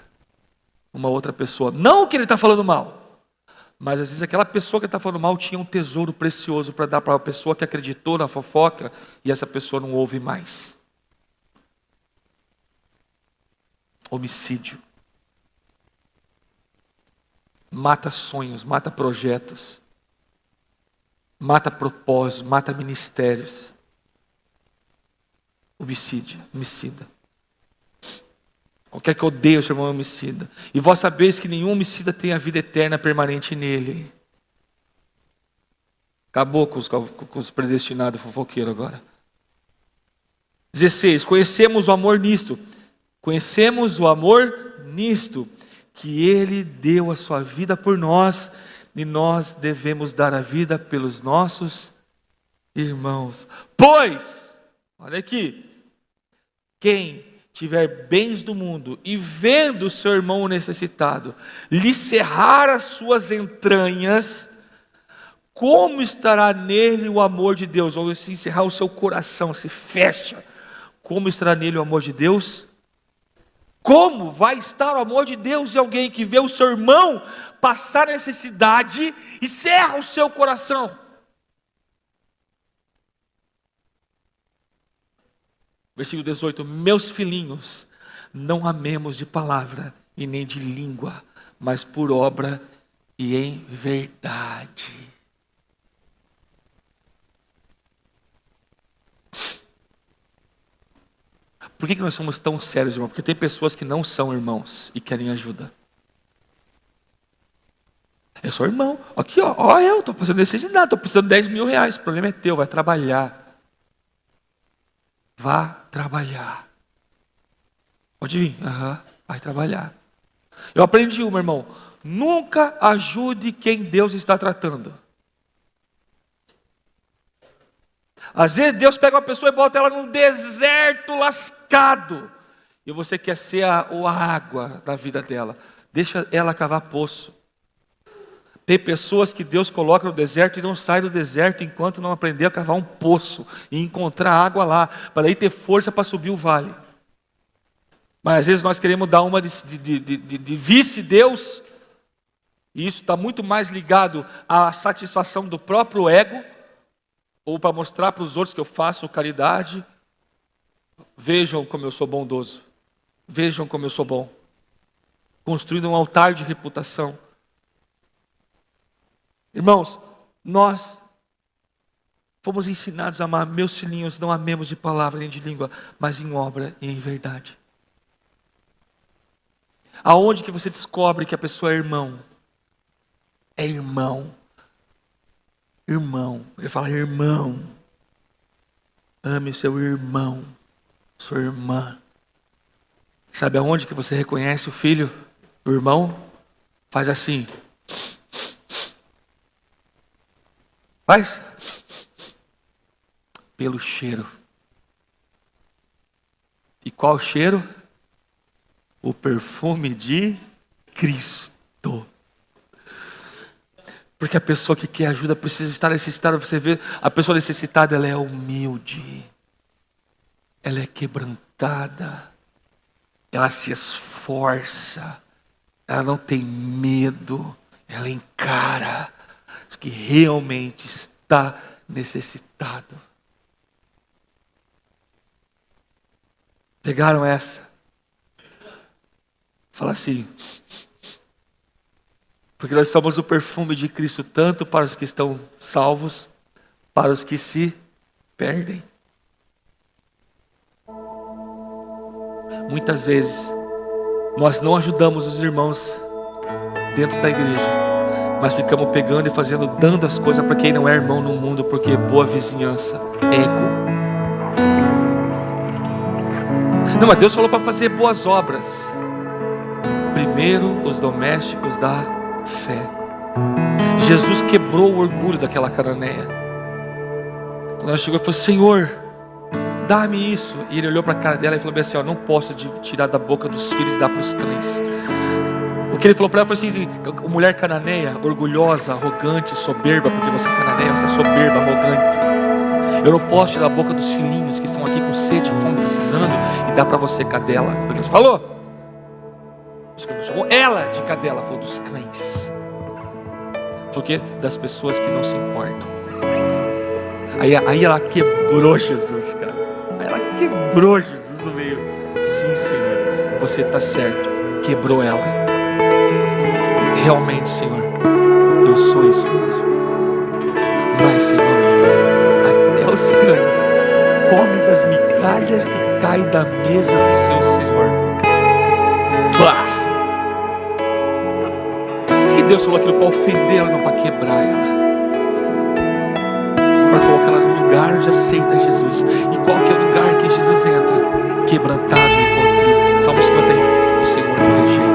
uma outra pessoa. Não que ele está falando mal, mas às vezes aquela pessoa que está falando mal tinha um tesouro precioso para dar para a pessoa que acreditou na fofoca, e essa pessoa não ouve mais. Homicídio. Mata sonhos, mata projetos, mata propósitos, mata ministérios. Homicida. Qualquer que odeia o seu irmão é homicida. E vós sabeis que nenhum homicida tem a vida eterna permanente nele. Acabou com os predestinados fofoqueiros agora. 16. Conhecemos o amor nisto, que Ele deu a sua vida por nós, e nós devemos dar a vida pelos nossos irmãos. Pois, olha aqui, quem tiver bens do mundo e vendo o seu irmão necessitado, lhe cerrar as suas entranhas, como estará nele o amor de Deus? Ou se encerrar o seu coração, se fecha, como estará nele o amor de Deus? Como vai estar o amor de Deus em alguém que vê o seu irmão passar necessidade e cerra o seu coração? Versículo 18. Meus filhinhos, não amemos de palavra e nem de língua, mas por obra e em verdade. Por que nós somos tão sérios, irmão? Porque tem pessoas que não são irmãos e querem ajuda. Eu sou irmão. Aqui, ó, eu estou passando necessidade, estou precisando de 10 mil reais. O problema é teu, vai trabalhar. Vá trabalhar. Pode vir, vai trabalhar. Eu aprendi uma, irmão. Nunca ajude quem Deus está tratando. Às vezes Deus pega uma pessoa e bota ela num deserto lascado. E você quer ser a água da vida dela. Deixa ela cavar poço. Tem pessoas que Deus coloca no deserto e não sai do deserto enquanto não aprender a cavar um poço e encontrar água lá, para daí ter força para subir o vale. Mas às vezes nós queremos dar uma de vice-Deus, e isso está muito mais ligado à satisfação do próprio ego, ou para mostrar para os outros que eu faço caridade. Vejam como eu sou bondoso, vejam como eu sou bom, construindo um altar de reputação. Irmãos, nós fomos ensinados a amar. Meus filhinhos, não amemos de palavra nem de língua, mas em obra e em verdade. Aonde que você descobre que a pessoa é irmão? É irmão. Irmão. Ele fala irmão. Ame o seu irmão, sua irmã. Sabe aonde que você reconhece o filho, o irmão? Faz assim. Faz. Pelo cheiro. E qual cheiro? O perfume de Cristo. Porque a pessoa que quer ajuda precisa estar necessitada. Você vê, a pessoa necessitada, ela é humilde. Ela é quebrantada. Ela se esforça. Ela não tem medo. Ela encara que realmente está necessitado. Pegaram essa? Fala assim. Porque nós somos o perfume de Cristo, tanto para os que estão salvos, para os que se perdem. Muitas vezes, nós não ajudamos os irmãos dentro da igreja, mas ficamos pegando e fazendo, dando as coisas para quem não é irmão no mundo, porque boa vizinhança, ego. Não, mas Deus falou para fazer boas obras. Primeiro os domésticos da fé. Jesus quebrou o orgulho daquela cananeia. Quando ela chegou e falou: Senhor, dá-me isso. E ele olhou para a cara dela e falou assim: ó, não posso tirar da boca dos filhos e dar para os cães. O que ele falou para ela foi assim: mulher cananeia, orgulhosa, arrogante, soberba, porque você é cananeia, você é soberba, arrogante. Eu não posso tirar da boca dos filhinhos que estão aqui com sede, fome, precisando, e dar para você cadela. Foi o que Deus falou. Deus chamou ela de cadela, falou dos cães. Falou o quê? Das pessoas que não se importam. Aí ela quebrou Jesus, cara. Aí ela quebrou Jesus no meio. Sim, Senhor, você está certo. Quebrou ela. Realmente, Senhor, eu sou isso mesmo. Mas, Senhor, até os cães comem das migalhas que caem da mesa do seu Senhor. Bah! Porque Deus falou aquilo para ofender ela, não para quebrar ela. Para colocar ela no lugar onde aceita Jesus. E qual que é o lugar que Jesus entra? Quebrantado e contrito. Salmo 51. O Senhor não rejeita.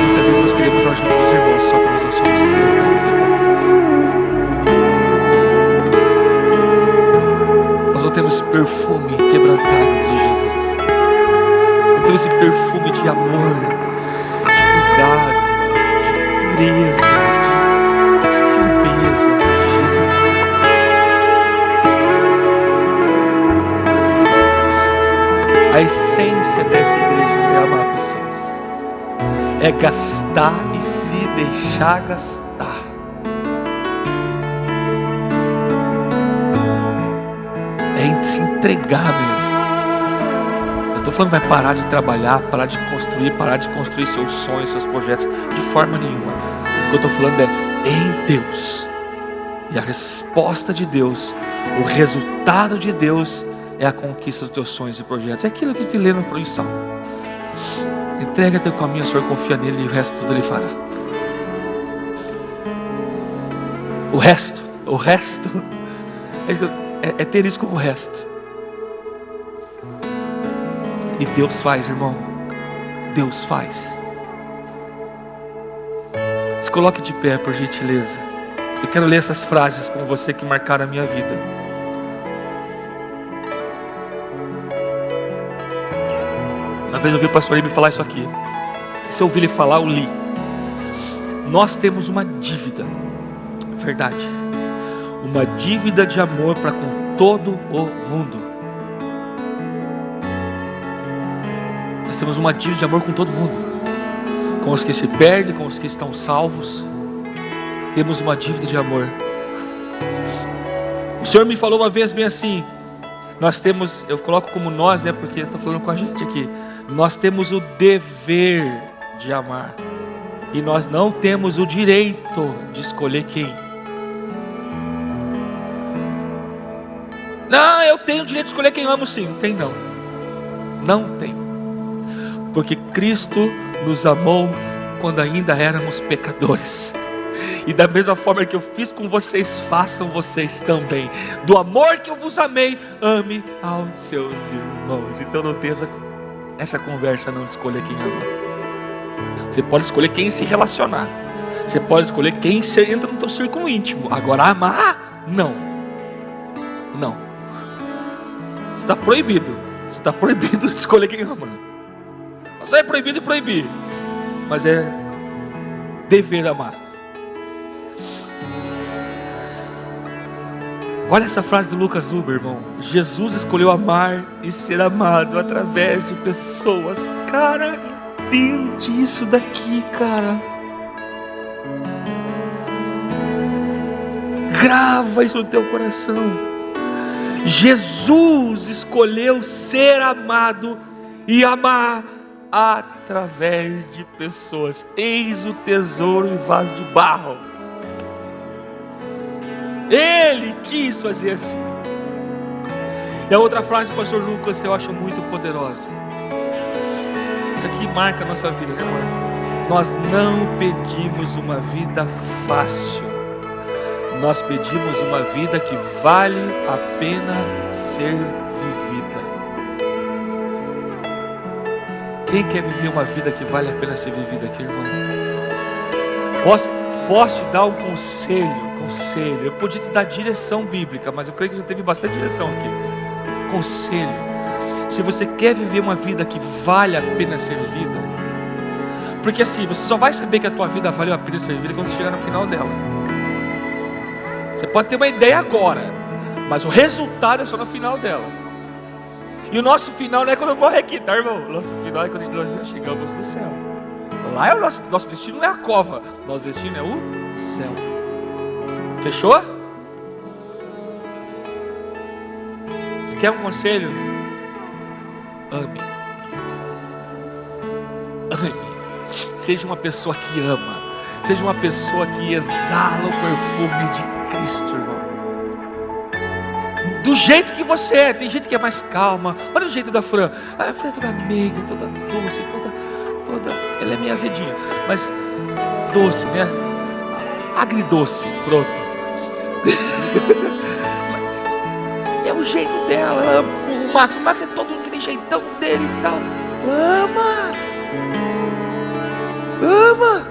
Muitas vezes nós queremos a ajuda dos irmãos, só que nós não somos quebrantados e contritos. Nós não temos esse perfume quebrantado de Jesus. Não temos esse perfume de amor, de cuidado, de pureza, de firmeza de Jesus. A essência dessa igreja é amar pessoas. É gastar e se deixar gastar. É se entregar mesmo. Eu estou falando que vai parar de trabalhar, parar de construir seus sonhos, seus projetos, de forma nenhuma. O que eu estou falando é em Deus. E a resposta de Deus, o resultado de Deus é a conquista dos teus sonhos e projetos. É aquilo que te lê na proibição. Entrega teu caminho, o Senhor confia nele e o resto tudo ele fará. O resto é ter isso como resto. E Deus faz, irmão. Deus faz. Se coloque de pé, por gentileza. Eu quero ler essas frases com você que marcaram a minha vida. Uma vez eu ouvi o pastor me falar isso aqui. Se eu ouvi ele falar, eu li. Nós temos uma dívida, verdade, uma dívida de amor para com todo o mundo. Nós temos uma dívida de amor com todo mundo, com os que se perdem, com os que estão salvos. Temos uma dívida de amor. O Senhor me falou uma vez bem assim, nós temos, eu coloco como nós, porque eu estou falando com a gente aqui, nós temos o dever de amar, e nós não temos o direito de escolher quem. Não, eu tenho o direito de escolher quem eu amo, sim. Tem não, não tem, porque Cristo nos amou quando ainda éramos pecadores. E da mesma forma que eu fiz com vocês, façam vocês também. Do amor que eu vos amei, ame aos seus irmãos. Então não tem essa conversa não de escolher quem ama. Você pode escolher quem se relacionar. Você pode escolher quem você entra no teu círculo íntimo. Agora amar, não. Não. Você está proibido. Você está proibido de escolher quem ama. Só é proibido e proibir. Mas é dever amar. Olha essa frase do Lucas Huber, irmão. Jesus escolheu amar e ser amado através de pessoas. Cara, entende isso daqui, cara. Grava isso no teu coração. Jesus escolheu ser amado e amar através de pessoas. Eis o tesouro em vaso de barro. Ele quis fazer assim. E a outra frase do pastor Lucas que eu acho muito poderosa. Isso aqui marca a nossa vida, né, amor? Nós não pedimos uma vida fácil. Nós pedimos uma vida que vale a pena ser vivida. Quem quer viver uma vida que vale a pena ser vivida aqui, irmão? Posso te dar um conselho. Eu podia te dar direção bíblica, mas eu creio que já teve bastante direção aqui. Conselho: se você quer viver uma vida que vale a pena ser vivida, porque assim, você só vai saber que a tua vida valeu a pena ser vivida quando você chegar no final dela. Você pode ter uma ideia agora, mas o resultado é só no final dela. E o nosso final não é quando morre aqui, tá, irmão? O nosso final é quando nós chegamos no céu. Lá é o nosso destino, não é a cova. Nosso destino é o céu. Fechou? Você quer um conselho? Ame. Ame. Seja uma pessoa que ama. Seja uma pessoa que exala o perfume de Cristo, irmão. Do jeito que você é. Tem gente que é mais calma. Olha o jeito da Fran. A Fran é toda meiga, toda doce, toda. Ela é meio azedinha, mas doce, né? Agridoce, pronto. É o jeito dela. O Max é todo aquele jeitão dele e tal. Ama.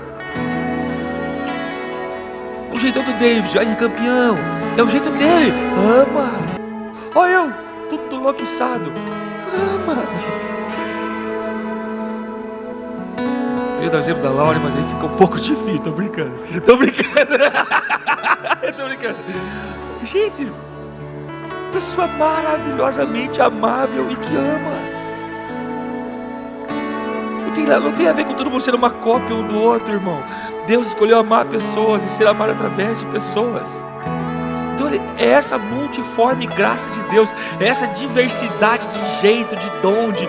O jeitão do David, aí campeão. É o jeito dele. Ama. Olha eu, tudo enlouquecido. Ama. Eu ia dar o exemplo da Laura, mas aí fica um pouco difícil. Tô brincando. Eu tô brincando. Gente, pessoa maravilhosamente amável e que ama. Não tem a ver com todo mundo ser uma cópia um do outro, irmão. Deus escolheu amar pessoas e ser amado através de pessoas. Então é essa multiforme graça de Deus, é essa diversidade de jeito, de dom, de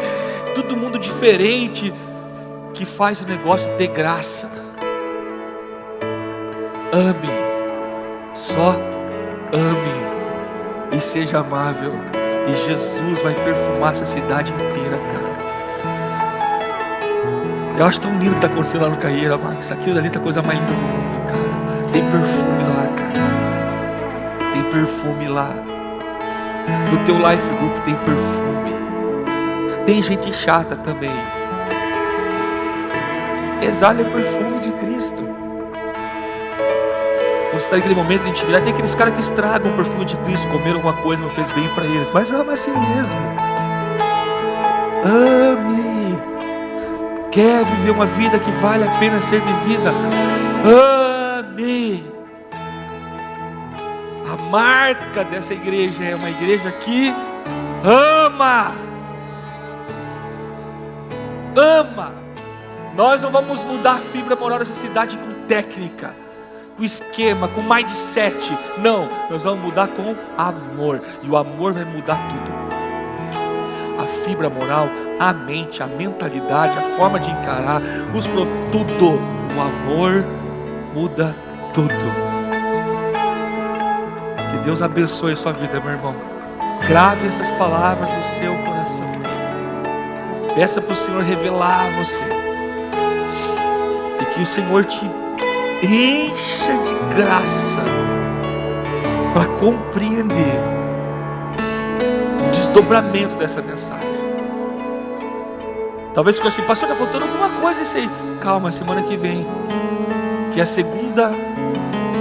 todo mundo diferente, que faz o negócio ter graça. Ame, só ame e seja amável, e Jesus vai perfumar essa cidade inteira, cara. Eu acho tão lindo o que está acontecendo lá no Caieira, Max. Aquilo dali tá a coisa mais linda do mundo, cara. Tem perfume lá, cara. Tem perfume lá. No teu life group tem perfume. Tem gente chata também. Exale o perfume de Cristo. Quando você está naquele momento de intimidade, tem aqueles caras que estragam o perfume de Cristo, comeram alguma coisa, não fez bem para eles. Mas ama assim mesmo. Ame. Quer viver uma vida que vale a pena ser vivida? Ame. A marca dessa igreja é uma igreja que ama. Ama. Nós não vamos mudar a fibra moral dessa cidade com técnica, com esquema, com mindset. Não, nós vamos mudar com amor. E o amor vai mudar tudo. A fibra moral, a mente, a mentalidade, a forma de encarar, tudo. O amor muda tudo. Que Deus abençoe a sua vida, meu irmão. Grave essas palavras no seu coração. Peça para o Senhor revelar a você. E que o Senhor te encha de graça para compreender o desdobramento dessa mensagem. Talvez ficou assim, pastor, está faltando alguma coisa isso aí. Calma, semana que vem, que é a segunda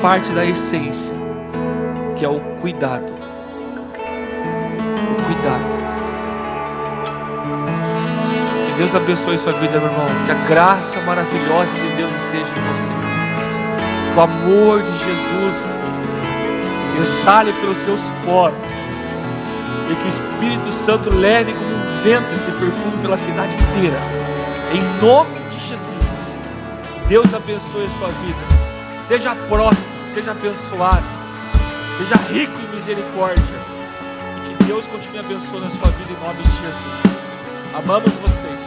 parte da essência, que é o cuidado. O cuidado. Que Deus abençoe sua vida, meu irmão. Que a graça maravilhosa de Deus esteja em você. Que o amor de Jesus exale pelos seus poros. E que o Espírito Santo leve como um vento esse perfume pela cidade inteira. Em nome de Jesus. Deus abençoe a sua vida. Seja próspero, seja abençoado. Seja rico em misericórdia. E que Deus continue abençoando a sua vida em nome de Jesus. Amamos vocês.